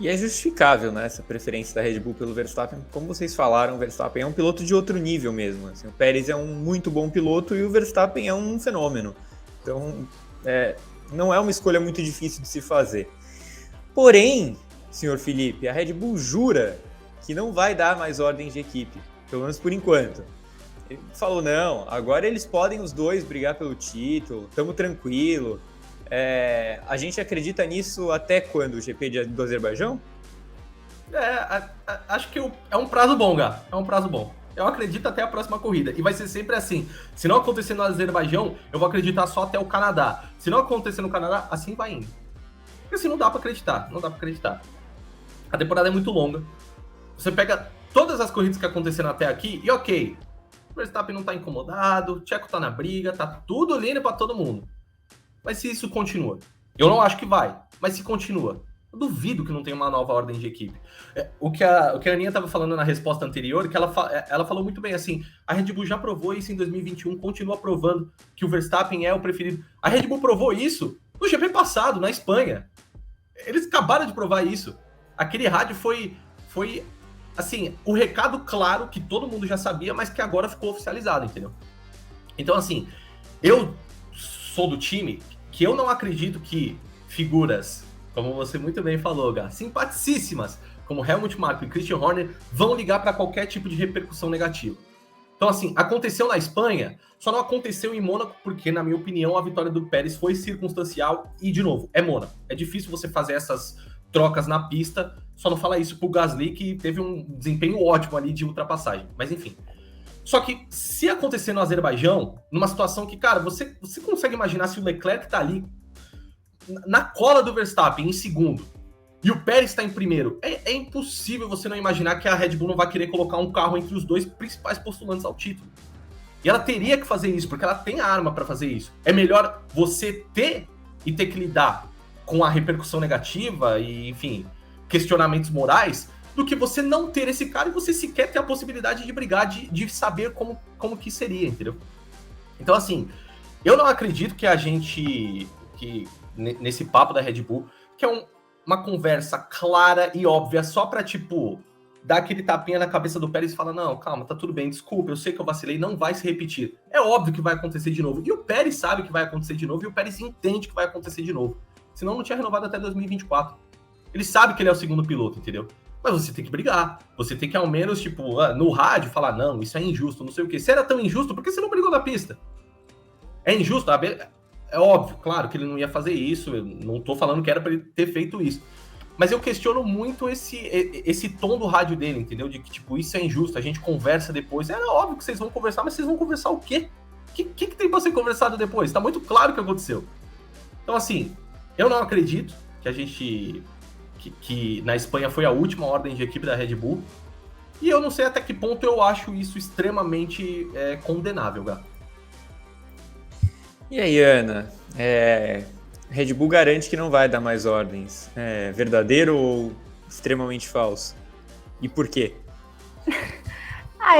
E é justificável, né, essa preferência da Red Bull pelo Verstappen. Como vocês falaram, o Verstappen é um piloto de outro nível mesmo. Assim, o Pérez é um muito bom piloto e o Verstappen é um fenômeno. Então, não é uma escolha muito difícil de se fazer. Porém, senhor Felipe, a Red Bull jura que não vai dar mais ordens de equipe, pelo menos por enquanto. Ele falou, não, agora eles podem os dois brigar pelo título, estamos tranquilo. A gente acredita nisso até quando? O GP do Azerbaijão? Acho que é um prazo bom, Gá. É um prazo bom. Eu acredito até a próxima corrida. E vai ser sempre assim. Se não acontecer no Azerbaijão, eu vou acreditar só até o Canadá. Se não acontecer no Canadá, assim vai indo. Porque assim não dá pra acreditar. Não dá pra acreditar. A temporada é muito longa. Você pega todas as corridas que aconteceram até aqui e ok. O Verstappen não tá incomodado, o Checo tá na briga, tá tudo lindo pra todo mundo. Mas se isso continua, eu não acho que vai, mas se continua, eu duvido que não tenha uma nova ordem de equipe. O que a Aninha estava falando na resposta anterior, que ela falou muito bem assim, a Red Bull já provou isso em 2021, continua provando que o Verstappen é o preferido. A Red Bull provou isso no GP passado, na Espanha. Eles acabaram de provar isso. Aquele rádio foi assim, o recado claro que todo mundo já sabia, mas que agora ficou oficializado, entendeu? Então, assim, eu sou do time que eu não acredito que figuras, como você muito bem falou, Gá, simpaticíssimas, como Helmut Marko e Christian Horner, vão ligar para qualquer tipo de repercussão negativa. Então, assim, aconteceu na Espanha, só não aconteceu em Mônaco, porque, na minha opinião, a vitória do Pérez foi circunstancial e, de novo, é Mônaco. É difícil você fazer essas trocas na pista, só não falar isso pro Gasly, que teve um desempenho ótimo ali de ultrapassagem. Mas, enfim. Só que, se acontecer no Azerbaijão, numa situação que, cara, você consegue imaginar se o Leclerc tá ali na cola do Verstappen, em segundo, e o Pérez está em primeiro, é impossível você não imaginar que a Red Bull não vai querer colocar um carro entre os dois principais postulantes ao título. E ela teria que fazer isso, porque ela tem a arma para fazer isso. É melhor você ter que lidar com a repercussão negativa e, enfim, questionamentos morais, do que você não ter esse cara e você sequer ter a possibilidade de brigar, de saber como que seria, entendeu? Então, assim, eu não acredito que nesse papo da Red Bull, que é uma conversa clara e óbvia só pra, tipo, dar aquele tapinha na cabeça do Pérez e falar, não, calma, tá tudo bem, desculpa, eu sei que eu vacilei, não vai se repetir. É óbvio que vai acontecer de novo. E o Pérez sabe que vai acontecer de novo e o Pérez entende que vai acontecer de novo. Senão não tinha renovado até 2024. Ele sabe que ele é o segundo piloto, entendeu? Mas você tem que brigar. Você tem que, ao menos, tipo, no rádio, falar, não, isso é injusto, não sei o quê. Se era tão injusto, por que você não brigou na pista? É injusto? É óbvio, claro que ele não ia fazer isso. Eu não tô falando que era pra ele ter feito isso. Mas eu questiono muito esse tom do rádio dele, entendeu? De que, tipo, isso é injusto, a gente conversa depois. Era óbvio que vocês vão conversar, mas vocês vão conversar o quê? O que tem pra ser conversado depois? Tá muito claro o que aconteceu. Então, assim, eu não acredito que a gente... Que na Espanha foi a última ordem de equipe da Red Bull. E eu não sei até que ponto eu acho isso extremamente condenável, Gá. E aí, Ana? Red Bull garante que não vai dar mais ordens. É verdadeiro ou extremamente falso? E por quê?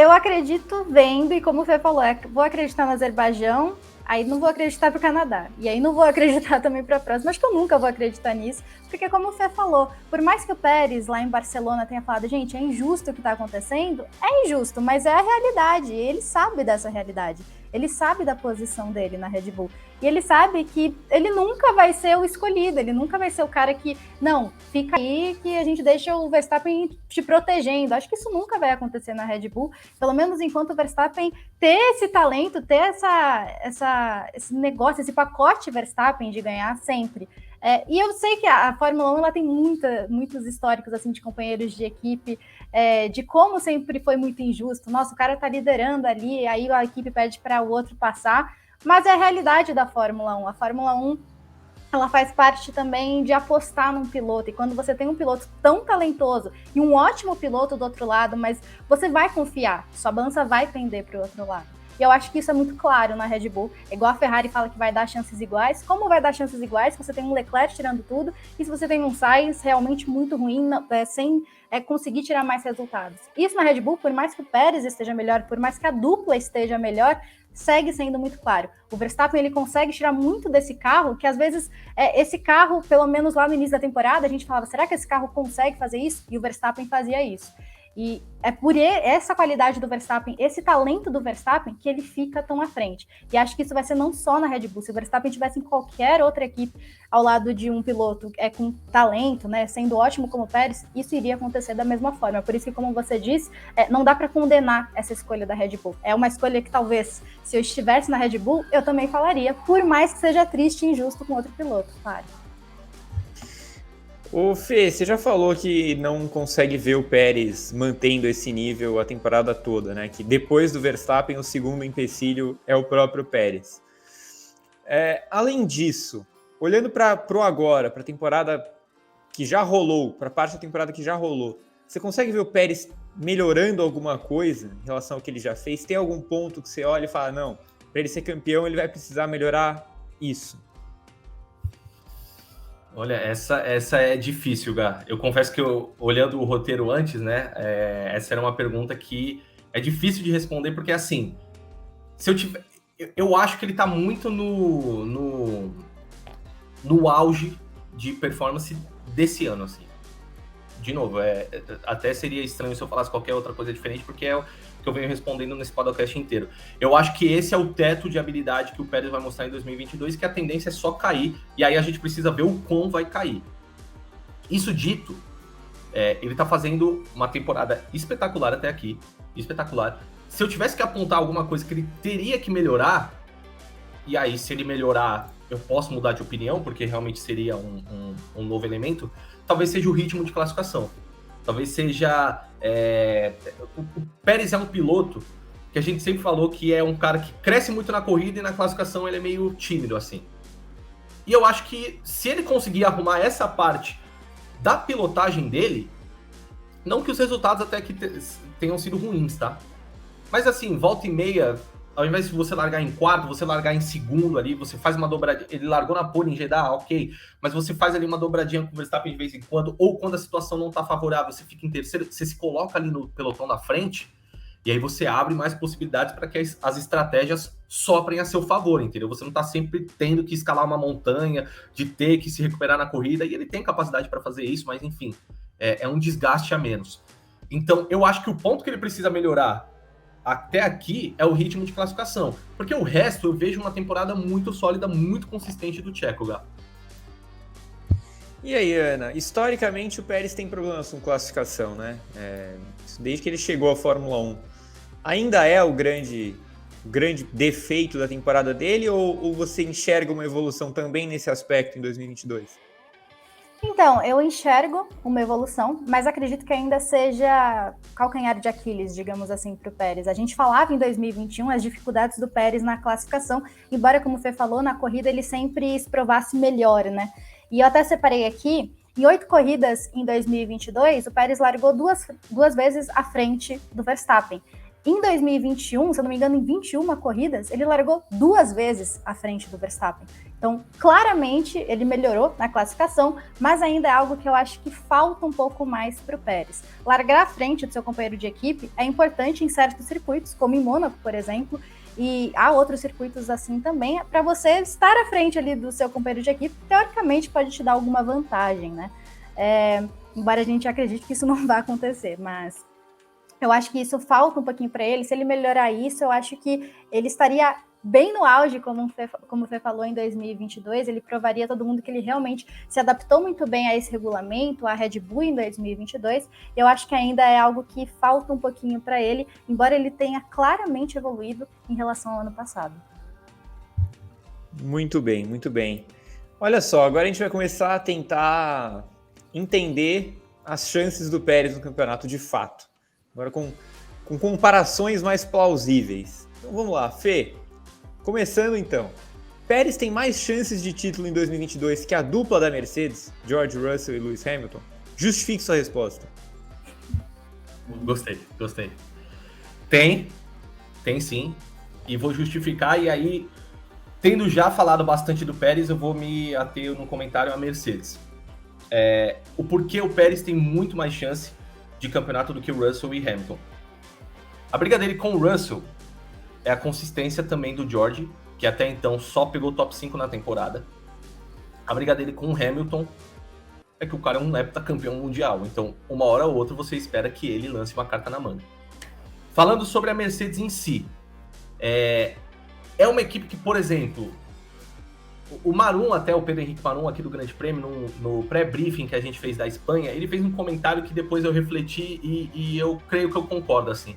Eu acredito vendo, e como o Fê falou, vou acreditar no Azerbaijão, aí não vou acreditar pro Canadá. E aí não vou acreditar também pra próxima. Acho que eu nunca vou acreditar nisso. Porque como o Fê falou, por mais que o Pérez lá em Barcelona tenha falado, gente, é injusto o que tá acontecendo, é injusto, mas é a realidade. Ele sabe dessa realidade. Ele sabe da posição dele na Red Bull. E ele sabe que ele nunca vai ser o escolhido, ele nunca vai ser o cara que, não, fica aí que a gente deixa o Verstappen te protegendo. Acho que isso nunca vai acontecer na Red Bull, pelo menos enquanto o Verstappen ter esse talento, ter esse negócio, esse pacote Verstappen de ganhar sempre. E eu sei que a Fórmula 1 ela tem muitos históricos assim, de companheiros de equipe, de como sempre foi muito injusto. Nossa, o cara tá liderando ali, aí a equipe pede para o outro passar, mas é a realidade da Fórmula 1. A Fórmula 1 ela faz parte também de apostar num piloto, e quando você tem um piloto tão talentoso e um ótimo piloto do outro lado, mas você vai confiar, sua balança vai pender para o outro lado. E eu acho que isso é muito claro na Red Bull. É igual a Ferrari fala que vai dar chances iguais. Como vai dar chances iguais se você tem um Leclerc tirando tudo e se você tem um Sainz realmente muito ruim, sem conseguir tirar mais resultados? Isso na Red Bull, por mais que o Pérez esteja melhor, por mais que a dupla esteja melhor, segue sendo muito claro. O Verstappen ele consegue tirar muito desse carro, que às vezes esse carro, pelo menos lá no início da temporada, a gente falava, será que esse carro consegue fazer isso? E o Verstappen fazia isso. E é por essa qualidade do Verstappen, esse talento do Verstappen, que ele fica tão à frente. E acho que isso vai ser não só na Red Bull. Se o Verstappen estivesse em qualquer outra equipe ao lado de um piloto com talento, né, sendo ótimo como o Pérez, isso iria acontecer da mesma forma. Por isso que, como você disse, não dá para condenar essa escolha da Red Bull. É uma escolha que talvez, se eu estivesse na Red Bull, eu também falaria, por mais que seja triste e injusto com outro piloto, claro. Ô Fê, você já falou que não consegue ver o Pérez mantendo esse nível a temporada toda, né? Que depois do Verstappen, o segundo empecilho é o próprio Pérez. Além disso, olhando para o agora, para a temporada que já rolou, para a parte da temporada que já rolou, você consegue ver o Pérez melhorando alguma coisa em relação ao que ele já fez? Tem algum ponto que você olha e fala, não, para ele ser campeão, ele vai precisar melhorar isso? Olha, essa é difícil, Gá. Eu confesso que olhando o roteiro antes, né, essa era uma pergunta que é difícil de responder, porque assim, eu acho que ele tá muito no auge de performance desse ano, assim. De novo, até seria estranho se eu falasse qualquer outra coisa diferente, porque é o que eu venho respondendo nesse podcast inteiro. Eu acho que esse é o teto de habilidade que o Pérez vai mostrar em 2022, que a tendência é só cair, e aí a gente precisa ver o quão vai cair. Isso dito, ele tá fazendo uma temporada espetacular até aqui, espetacular. Se eu tivesse que apontar alguma coisa que ele teria que melhorar, e aí se ele melhorar, eu posso mudar de opinião, porque realmente seria um novo elemento, talvez seja o ritmo de classificação. Talvez seja... O Pérez é um piloto que a gente sempre falou que é um cara que cresce muito na corrida e na classificação ele é meio tímido, assim. E eu acho que se ele conseguir arrumar essa parte da pilotagem dele, não que os resultados até que tenham sido ruins, tá? Mas assim, volta e meia, ao invés de você largar em quarto, você largar em segundo ali, você faz uma dobradinha. Ele largou na pole em Jeddah, ok, mas você faz ali uma dobradinha com o Verstappen de vez em quando, ou quando a situação não tá favorável, você fica em terceiro, você se coloca ali no pelotão da frente, e aí você abre mais possibilidades para que as estratégias soprem a seu favor, entendeu? Você não tá sempre tendo que escalar uma montanha, de ter que se recuperar na corrida, e ele tem capacidade para fazer isso, mas enfim, é um desgaste a menos. Então, eu acho que o ponto que ele precisa melhorar até aqui é o ritmo de classificação, porque o resto eu vejo uma temporada muito sólida, muito consistente do Checo, Gá. E aí, Ana, historicamente o Pérez tem problemas com classificação, né? Desde que ele chegou à Fórmula 1. Ainda é o grande defeito da temporada dele, ou você enxerga uma evolução também nesse aspecto em 2022? Então, eu enxergo uma evolução, mas acredito que ainda seja calcanhar de Aquiles, digamos assim, para o Pérez. A gente falava em 2021 as dificuldades do Pérez na classificação, embora, como o Fê falou, na corrida ele sempre se provasse melhor, né? E eu até separei aqui, em 8 corridas em 2022, o Pérez largou duas vezes à frente do Verstappen. Em 2021, se eu não me engano, em 21 corridas, ele largou 2 vezes à frente do Verstappen. Então, claramente, ele melhorou na classificação, mas ainda é algo que eu acho que falta um pouco mais para o Pérez. Largar à frente do seu companheiro de equipe é importante em certos circuitos, como em Mônaco, por exemplo, e há outros circuitos assim também, para você estar à frente ali do seu companheiro de equipe, teoricamente pode te dar alguma vantagem, né? Embora a gente acredite que isso não vai acontecer, mas eu acho que isso falta um pouquinho para ele. Se ele melhorar isso, eu acho que ele estaria bem no auge, como o Fê falou, em 2022. Ele provaria a todo mundo que ele realmente se adaptou muito bem a esse regulamento, a Red Bull em 2022. Eu acho que ainda é algo que falta um pouquinho para ele, embora ele tenha claramente evoluído em relação ao ano passado. Muito bem, muito bem. Olha só, agora a gente vai começar a tentar entender as chances do Pérez no campeonato de fato. Agora com comparações mais plausíveis. Então vamos lá, Fê. Começando então. Pérez tem mais chances de título em 2022 que a dupla da Mercedes, George Russell e Lewis Hamilton? Justifique sua resposta. Gostei. Tem sim. E vou justificar, e aí, tendo já falado bastante do Pérez, eu vou me ater no comentário à Mercedes. O porquê o Pérez tem muito mais chance de campeonato do que o Russell e Hamilton. A briga dele com o Russell é a consistência também do George, que até então só pegou top 5 na temporada. A briga dele com o Hamilton é que o cara é um heptacampeão mundial, então uma hora ou outra você espera que ele lance uma carta na manga. Falando sobre a Mercedes em si, é uma equipe que, por exemplo, o Marum, até o Pedro Henrique Marum aqui do Grande Prêmio, no pré-briefing que a gente fez da Espanha, ele fez um comentário que depois eu refleti e eu creio que eu concordo, assim.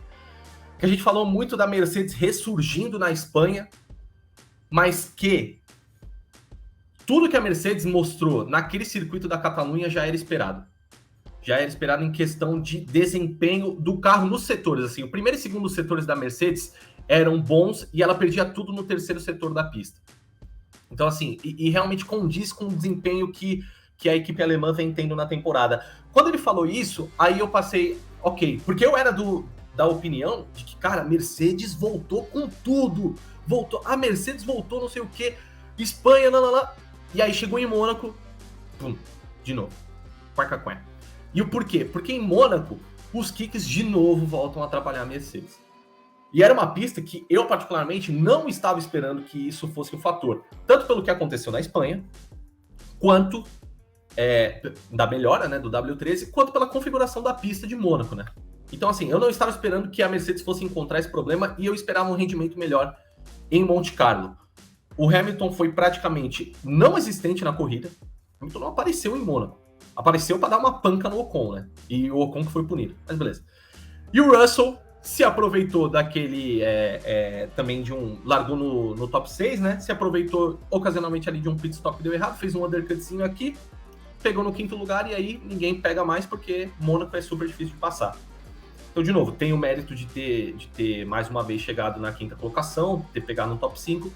Que a gente falou muito da Mercedes ressurgindo na Espanha, mas que tudo que a Mercedes mostrou naquele circuito da Catalunha já era esperado. Já era esperado em questão de desempenho do carro nos setores. Assim, o primeiro e segundo setores da Mercedes eram bons e ela perdia tudo no terceiro setor da pista. Então, assim, e realmente condiz com o desempenho que a equipe alemã vem tendo na temporada. Quando ele falou isso, aí eu passei, ok, porque eu era da opinião de que, cara, a Mercedes voltou com tudo. A Mercedes voltou não sei o quê, Espanha, lá. E aí chegou em Mônaco, pum, de novo, quarca-quarca. E o porquê? Porque em Mônaco, os kicks de novo voltam a atrapalhar a Mercedes. E era uma pista que eu, particularmente, não estava esperando que isso fosse o fator. Tanto pelo que aconteceu na Espanha, quanto da melhora, né, do W13, quanto pela configuração da pista de Mônaco, né? Então, assim, eu não estava esperando que a Mercedes fosse encontrar esse problema e eu esperava um rendimento melhor em Monte Carlo. O Hamilton foi praticamente não existente na corrida. O Hamilton não apareceu em Mônaco. Apareceu para dar uma panca no Ocon, né? E o Ocon que foi punido. Mas beleza. E o Russell se aproveitou daquele também largou no top 6, né? Se aproveitou ocasionalmente ali de um pit stop que deu errado, fez um undercutzinho aqui, pegou no 5º lugar e aí ninguém pega mais porque Mônaco é super difícil de passar. Então, de novo, tem o mérito de ter mais uma vez chegado na 5ª colocação, ter pegado no top 5,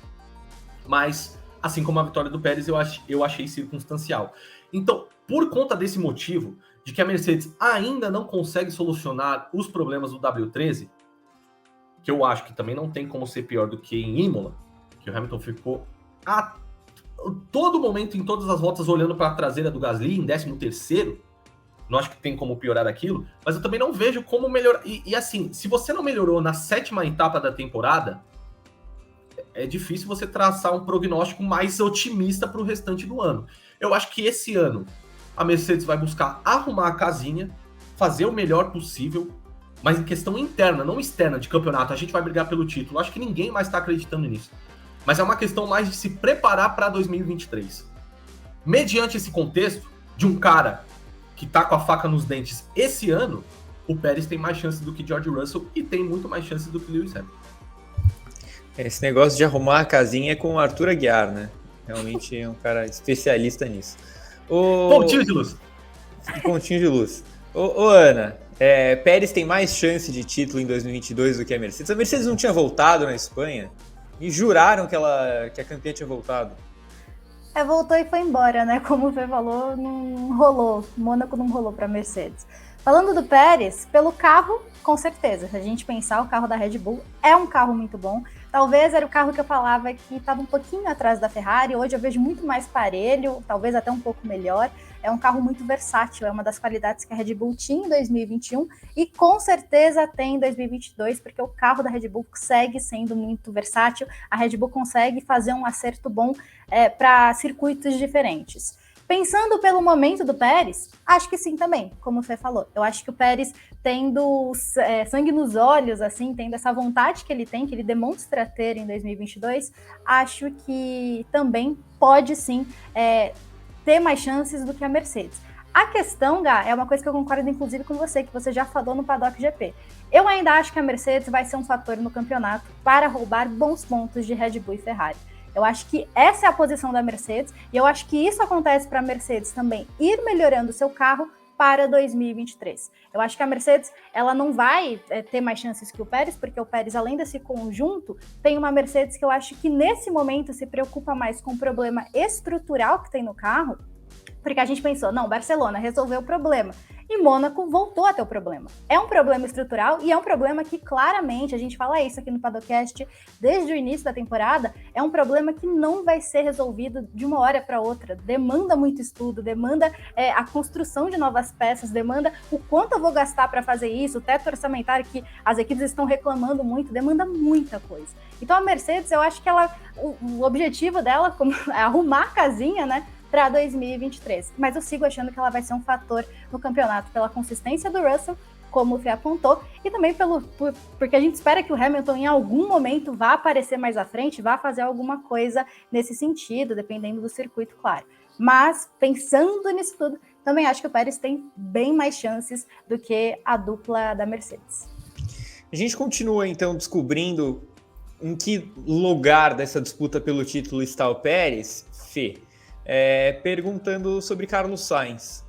mas assim como a vitória do Pérez eu achei circunstancial. Então, por conta desse motivo, de que a Mercedes ainda não consegue solucionar os problemas do W13, que eu acho que também não tem como ser pior do que em Imola, que o Hamilton ficou a todo momento, em todas as voltas, olhando para a traseira do Gasly, em 13º, não acho que tem como piorar aquilo, mas eu também não vejo como melhorar. E assim, se você não melhorou na 7ª etapa da temporada, é difícil você traçar um prognóstico mais otimista para o restante do ano. Eu acho que esse ano a Mercedes vai buscar arrumar a casinha, fazer o melhor possível, mas em questão interna, não externa de campeonato, a gente vai brigar pelo título. Acho que ninguém mais está acreditando nisso. Mas é uma questão mais de se preparar para 2023. Mediante esse contexto de um cara que tá com a faca nos dentes esse ano, o Pérez tem mais chances do que George Russell e tem muito mais chances do que Lewis Hamilton. Esse negócio de arrumar a casinha é com o Arthur Aguiar, né? Realmente é um cara especialista nisso. Pontinho de luz. Pontinho de luz. Ô Ana, Pérez tem mais chance de título em 2022 do que a Mercedes. A Mercedes não tinha voltado na Espanha e juraram que a campeã tinha voltado. Voltou e foi embora, né? Como o Fê falou, não rolou. Mônaco não rolou para Mercedes. Falando do Pérez, pelo carro, com certeza. Se a gente pensar, o carro da Red Bull é um carro muito bom. Talvez era o carro que eu falava que estava um pouquinho atrás da Ferrari. Hoje eu vejo muito mais parelho, talvez até um pouco melhor. É um carro muito versátil, é uma das qualidades que a Red Bull tinha em 2021 e com certeza tem em 2022, porque o carro da Red Bull segue sendo muito versátil. A Red Bull consegue fazer um acerto bom para circuitos diferentes. Pensando pelo momento do Pérez, acho que sim também, como o Fê falou. Eu acho que o Pérez tendo sangue nos olhos, assim, tendo essa vontade que ele demonstra ter em 2022, acho que também pode sim ter mais chances do que a Mercedes. A questão, Gá, é uma coisa que eu concordo inclusive com você, que você já falou no Paddock GP. Eu ainda acho que a Mercedes vai ser um fator no campeonato para roubar bons pontos de Red Bull e Ferrari. Eu acho que essa é a posição da Mercedes e eu acho que isso acontece para a Mercedes também ir melhorando o seu carro para 2023. Eu acho que a Mercedes ela não vai ter mais chances que o Pérez, porque o Pérez, além desse conjunto, tem uma Mercedes que eu acho que nesse momento se preocupa mais com o problema estrutural que tem no carro, porque a gente pensou, não, Barcelona resolveu o problema. E Mônaco voltou a ter o problema. É um problema estrutural e é um problema que claramente, a gente fala isso aqui no Paddockcast desde o início da temporada, é um problema que não vai ser resolvido de uma hora para outra. Demanda muito estudo, demanda a construção de novas peças, demanda o quanto eu vou gastar para fazer isso, o teto orçamentário que as equipes estão reclamando muito, demanda muita coisa. Então a Mercedes, eu acho que o objetivo dela é arrumar a casinha, né? Para 2023, mas eu sigo achando que ela vai ser um fator no campeonato pela consistência do Russell, como o Fê apontou, e também porque a gente espera que o Hamilton em algum momento vá aparecer mais à frente, vá fazer alguma coisa nesse sentido, dependendo do circuito, claro. Mas, pensando nisso tudo, também acho que o Pérez tem bem mais chances do que a dupla da Mercedes. A gente continua, então, descobrindo em que lugar dessa disputa pelo título está o Pérez, Fê. Perguntando sobre Carlos Sainz.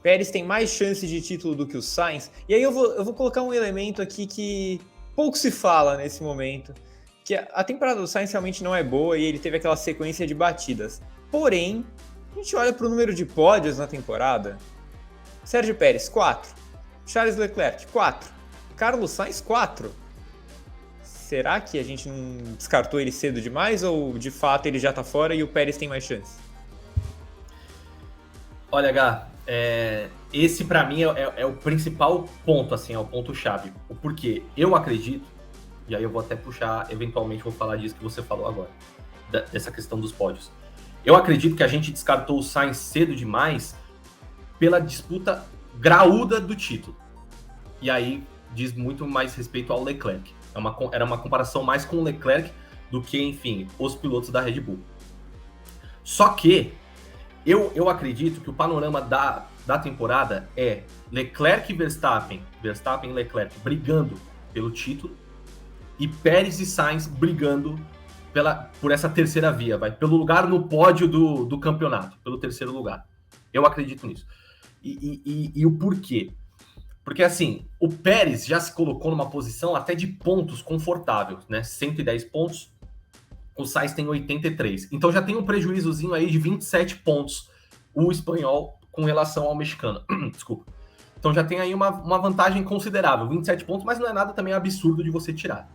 Pérez tem mais chance de título do que o Sainz. E aí eu vou colocar um elemento aqui que pouco se fala nesse momento, que a temporada do Sainz realmente não é boa e ele teve aquela sequência de batidas. Porém, a gente olha para o número de pódios na temporada. Sérgio Pérez, 4. Charles Leclerc, 4. Carlos Sainz, 4. Será que a gente não descartou ele cedo demais ou de fato ele já está fora e o Pérez tem mais chance? Olha, Gá, esse para mim é o principal ponto, assim, é o ponto-chave. O porquê eu acredito, e aí eu vou até puxar, eventualmente vou falar disso que você falou agora, dessa questão dos pódios. Eu acredito que a gente descartou o Sainz cedo demais pela disputa graúda do título. E aí diz muito mais respeito ao Leclerc. Era uma comparação mais com o Leclerc do que, enfim, os pilotos da Red Bull. Só que eu acredito que o panorama da temporada é Leclerc e Verstappen e Leclerc brigando pelo título e Pérez e Sainz brigando por essa terceira via, pelo lugar no pódio do campeonato, pelo terceiro lugar. Eu acredito nisso. E o porquê? Porque, assim, o Pérez já se colocou numa posição até de pontos confortável, né? 110 pontos. o Sainz tem 83. Então já tem um prejuízozinho aí de 27 pontos o espanhol com relação ao mexicano. Desculpa. Então já tem aí uma vantagem considerável, 27 pontos, mas não é nada também absurdo de você tirar.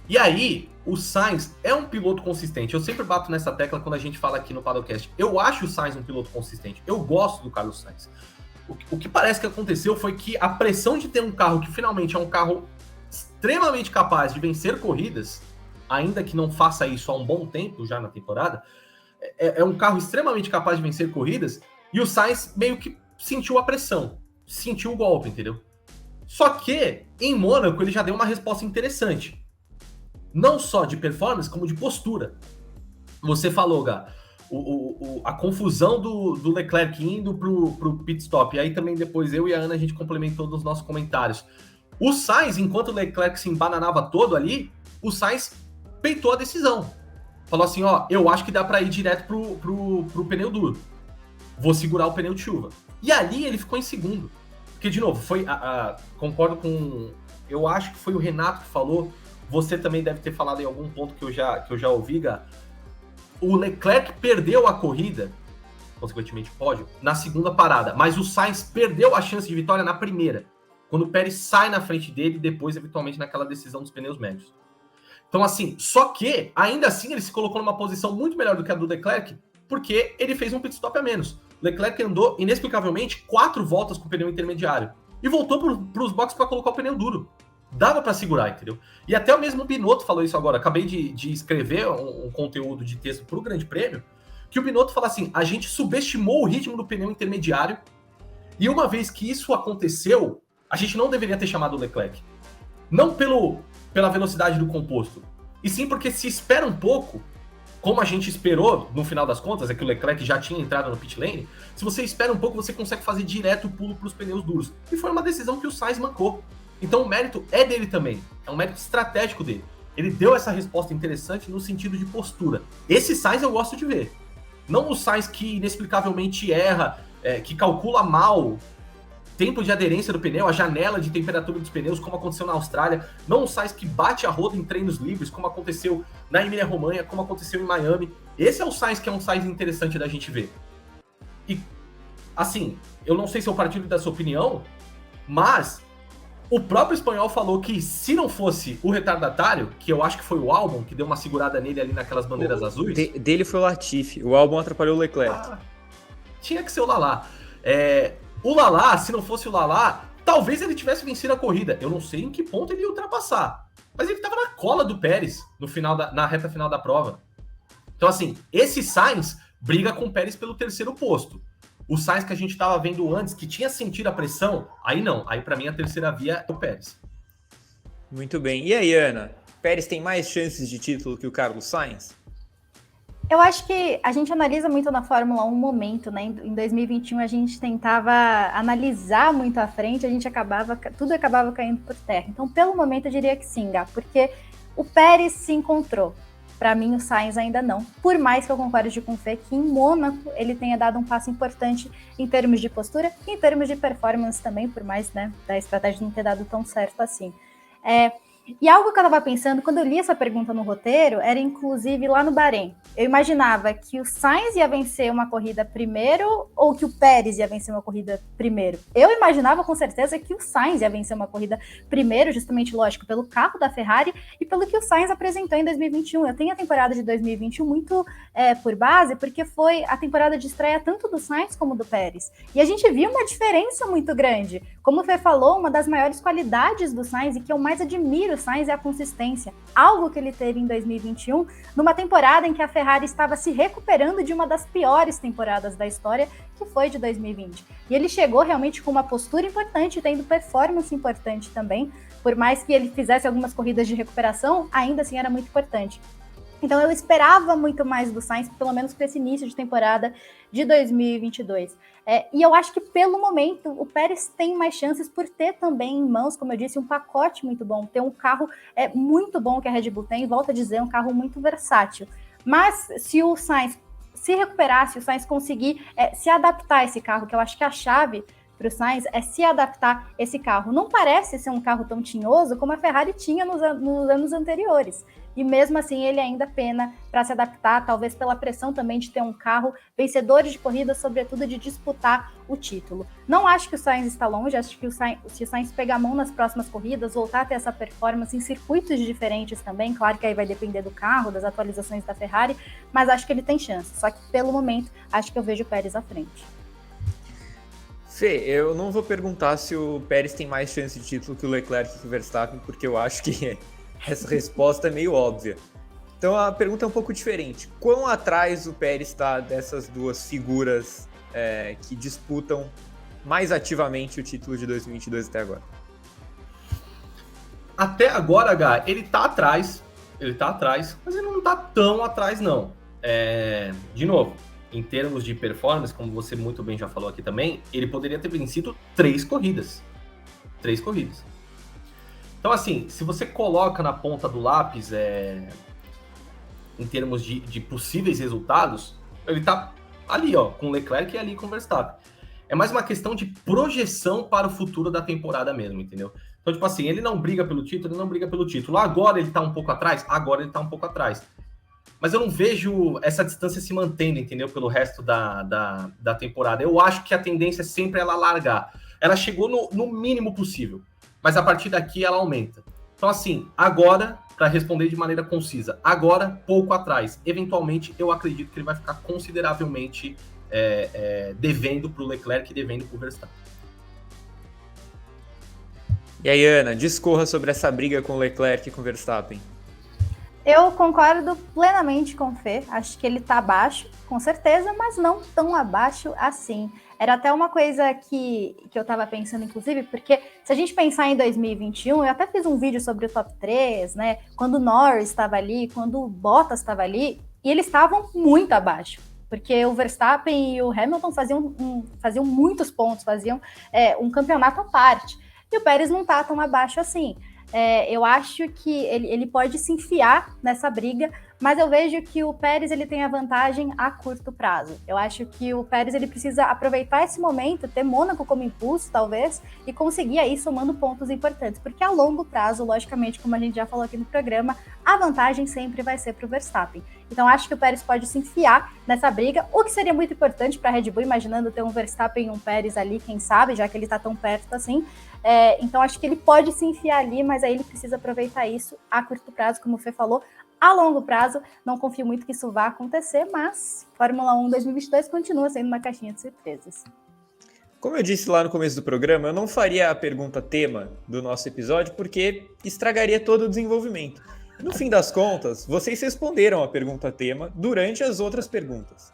E aí, o Sainz é um piloto consistente. Eu sempre bato nessa tecla quando a gente fala aqui no Paddockcast. Eu acho o Sainz um piloto consistente. Eu gosto do Carlos Sainz. O que parece que aconteceu foi que a pressão de ter um carro que finalmente é um carro extremamente capaz de vencer corridas, ainda que não faça isso há um bom tempo já na temporada, é um carro extremamente capaz de vencer corridas, e o Sainz meio que sentiu a pressão, sentiu o golpe, entendeu? Só que, em Mônaco, ele já deu uma resposta interessante. Não só de performance, como de postura. Você falou, Gá, a confusão do Leclerc indo pro pit stop, e aí também depois eu e a Ana, a gente complementou nos nossos comentários. O Sainz, enquanto o Leclerc se embananava todo ali, o Sainz peitou a decisão. Falou assim, ó, eu acho que dá para ir direto pro pneu duro. Vou segurar o pneu de chuva. E ali ele ficou em segundo. Porque, de novo, concordo com... Eu acho que foi o Renato que falou, você também deve ter falado em algum ponto que eu já ouvi, Gá. O Leclerc perdeu a corrida, consequentemente pódio, na segunda parada, mas o Sainz perdeu a chance de vitória na primeira, quando o Pérez sai na frente dele, depois, eventualmente, naquela decisão dos pneus médios. Então, assim, só que, ainda assim, ele se colocou numa posição muito melhor do que a do Leclerc, porque ele fez um pit stop a menos. Leclerc andou, inexplicavelmente, 4 voltas com o pneu intermediário, e voltou para os boxes para colocar o pneu duro. Dava para segurar, entendeu? E até o mesmo Binotto falou isso agora. Acabei de escrever um conteúdo de texto para o Grande Prêmio, que o Binotto fala assim, a gente subestimou o ritmo do pneu intermediário, e uma vez que isso aconteceu, a gente não deveria ter chamado o Leclerc. Não pela velocidade do composto, e sim porque se espera um pouco, como a gente esperou, no final das contas, é que o Leclerc já tinha entrado no pit lane, se você espera um pouco, você consegue fazer direto o pulo para os pneus duros. E foi uma decisão que o Sainz mancou. Então o mérito é dele também, é um mérito estratégico dele. Ele deu essa resposta interessante no sentido de postura. Esse Sainz eu gosto de ver. Não o Sainz que inexplicavelmente erra, que calcula mal tempo de aderência do pneu, a janela de temperatura dos pneus, como aconteceu na Austrália. Não o Sainz que bate a roda em treinos livres, como aconteceu na Emília-Romanha, como aconteceu em Miami. Esse é o Sainz que é um Sainz interessante da gente ver. E, assim, eu não sei se eu partilho dessa opinião, mas o próprio espanhol falou que se não fosse o retardatário, que eu acho que foi o Albon, que deu uma segurada nele ali naquelas bandeiras azuis... Dele foi o Latifi, o Albon atrapalhou o Leclerc. Tinha que ser o Lalá. O Lalá, se não fosse o Lalá, talvez ele tivesse vencido a corrida. Eu não sei em que ponto ele ia ultrapassar, mas ele estava na cola do Pérez na reta final da prova. Então, assim, esse Sainz briga com o Pérez pelo terceiro posto. O Sainz que a gente estava vendo antes, que tinha sentido a pressão, aí não. Aí, para mim, a terceira via é o Pérez. Muito bem. E aí, Ana? Pérez tem mais chances de título que o Carlos Sainz? Eu acho que a gente analisa muito na Fórmula 1 um momento, né? Em 2021 a gente tentava analisar muito à frente, tudo acabava caindo por terra. Então, pelo momento, eu diria que sim, Gá, porque o Pérez se encontrou. Para mim, o Sainz ainda não. Por mais que eu concorde com o Fê que em Mônaco ele tenha dado um passo importante em termos de postura e em termos de performance também, por mais, né, da estratégia não ter dado tão certo assim. E algo que eu estava pensando, quando eu li essa pergunta no roteiro, era inclusive lá no Bahrein. Eu imaginava que o Sainz ia vencer uma corrida primeiro ou que o Pérez ia vencer uma corrida primeiro. Eu imaginava com certeza que o Sainz ia vencer uma corrida primeiro, justamente, lógico, pelo carro da Ferrari e pelo que o Sainz apresentou em 2021. Eu tenho a temporada de 2021 muito por base, porque foi a temporada de estreia tanto do Sainz como do Pérez. E a gente viu uma diferença muito grande. Como o Fê falou, uma das maiores qualidades do Sainz e que eu mais admiro o Sainz é a consistência, algo que ele teve em 2021, numa temporada em que a Ferrari estava se recuperando de uma das piores temporadas da história, que foi de 2020. E ele chegou realmente com uma postura importante, tendo performance importante também, por mais que ele fizesse algumas corridas de recuperação, ainda assim era muito importante. Então eu esperava muito mais do Sainz, pelo menos para esse início de temporada de 2022. E eu acho que pelo momento o Pérez tem mais chances por ter também em mãos, como eu disse, um pacote muito bom, ter um carro muito bom que a Red Bull tem, volto a dizer, um carro muito versátil. Mas se o Sainz se recuperar, se o Sainz conseguir se adaptar a esse carro, que eu acho que a chave para o Sainz é se adaptar esse carro. Não parece ser um carro tão tinhoso como a Ferrari tinha nos anos anteriores. e mesmo assim ele ainda pena para se adaptar, talvez pela pressão também de ter um carro vencedor de corrida, sobretudo de disputar o título. Não acho que o Sainz está longe, acho que se o Sainz pegar a mão nas próximas corridas, voltar a ter essa performance em circuitos diferentes também, claro que aí vai depender do carro, das atualizações da Ferrari, mas acho que ele tem chance, só que pelo momento acho que eu vejo o Pérez à frente. Fê, eu não vou perguntar se o Pérez tem mais chance de título que o Leclerc e que o Verstappen, porque eu acho que essa resposta é meio óbvia. Então a pergunta é um pouco diferente. Quão atrás o Pérez está dessas duas figuras que disputam mais ativamente o título de 2022 até agora? Até agora, H, ele tá atrás, mas ele não tá tão atrás, não. De novo, em termos de performance, como você muito bem já falou aqui também, ele poderia ter vencido 3 corridas. 3 corridas. Então, assim, se você coloca na ponta do lápis, em termos de possíveis resultados, ele tá ali, ó, com o Leclerc e ali com o Verstappen. É mais uma questão de projeção para o futuro da temporada mesmo, entendeu? Então, tipo assim, ele não briga pelo título, Agora ele tá um pouco atrás? Agora ele tá um pouco atrás. Mas eu não vejo essa distância se mantendo, entendeu? Pelo resto da temporada. Eu acho que a tendência é sempre ela largar. Ela chegou no mínimo possível, mas a partir daqui ela aumenta. Então, assim, agora, para responder de maneira concisa, agora, pouco atrás. Eventualmente, eu acredito que ele vai ficar consideravelmente devendo para o Leclerc e devendo para o Verstappen. E aí, Ana, discorra sobre essa briga com o Leclerc e com o Verstappen. Eu concordo plenamente com o Fê, acho que ele tá abaixo, com certeza, mas não tão abaixo assim. Era até uma coisa que eu tava pensando, inclusive, porque se a gente pensar em 2021, eu até fiz um vídeo sobre o top 3, né? Quando o Norris estava ali, quando o Bottas estava ali, e eles estavam muito abaixo, porque o Verstappen e o Hamilton faziam muitos pontos, faziam um campeonato à parte, e o Pérez não tá tão abaixo assim. Eu acho que ele pode se enfiar nessa briga, mas eu vejo que o Pérez ele tem a vantagem a curto prazo. Eu acho que o Pérez ele precisa aproveitar esse momento, ter Mônaco como impulso, talvez, e conseguir aí somando pontos importantes, porque a longo prazo, logicamente, como a gente já falou aqui no programa, a vantagem sempre vai ser para o Verstappen. Então acho que o Pérez pode se enfiar nessa briga, o que seria muito importante para a Red Bull, imaginando ter um Verstappen e um Pérez ali, quem sabe, já que ele está tão perto assim. Então acho que ele pode se enfiar ali, mas aí ele precisa aproveitar isso a curto prazo, como o Fê falou. A longo prazo, não confio muito que isso vá acontecer, mas Fórmula 1 2022 continua sendo uma caixinha de surpresas. Como eu disse lá no começo do programa, eu não faria a pergunta tema do nosso episódio porque estragaria todo o desenvolvimento. No fim das contas, vocês responderam a pergunta tema durante as outras perguntas.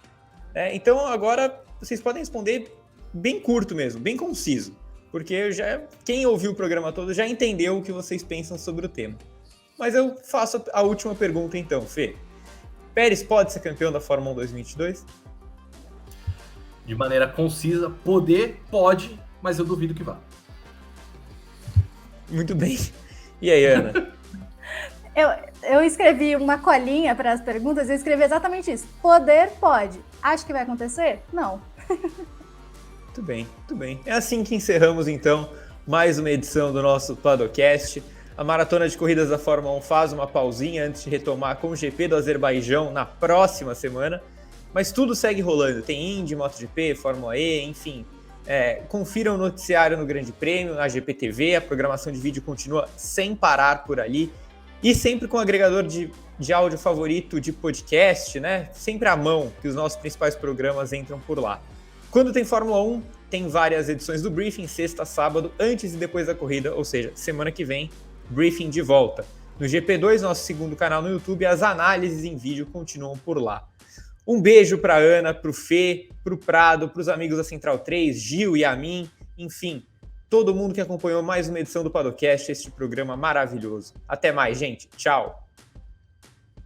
Então agora vocês podem responder bem curto mesmo, bem conciso, porque quem ouviu o programa todo já entendeu o que vocês pensam sobre o tema. Mas eu faço a última pergunta então, Fê. Pérez pode ser campeão da Fórmula 1 2022? De maneira concisa, pode, mas eu duvido que vá. Muito bem. E aí, Ana? Eu escrevi uma colinha para as perguntas e eu escrevi exatamente isso. Poder pode. Acho que vai acontecer? Não. Muito bem. É assim que encerramos então mais uma edição do nosso Paddockcast. A maratona de corridas da Fórmula 1 faz uma pausinha antes de retomar com o GP do Azerbaijão na próxima semana, mas tudo segue rolando. Tem Indy, MotoGP, Fórmula E, enfim. Confiram o noticiário no Grande Prêmio, na GPTV, a programação de vídeo continua sem parar por ali, e sempre com o agregador de áudio favorito de podcast, né? Sempre à mão, que os nossos principais programas entram por lá. Quando tem Fórmula 1, tem várias edições do Briefing, sexta, sábado, antes e depois da corrida, ou seja, semana que vem, Briefing de volta. No GP2, nosso segundo canal no YouTube, as análises em vídeo continuam por lá. Um beijo para Ana, para o Fê, para o Prado, para os amigos da Central 3, Gil e a mim, enfim, todo mundo que acompanhou mais uma edição do Paddockcast, este programa maravilhoso. Até mais, gente. Tchau.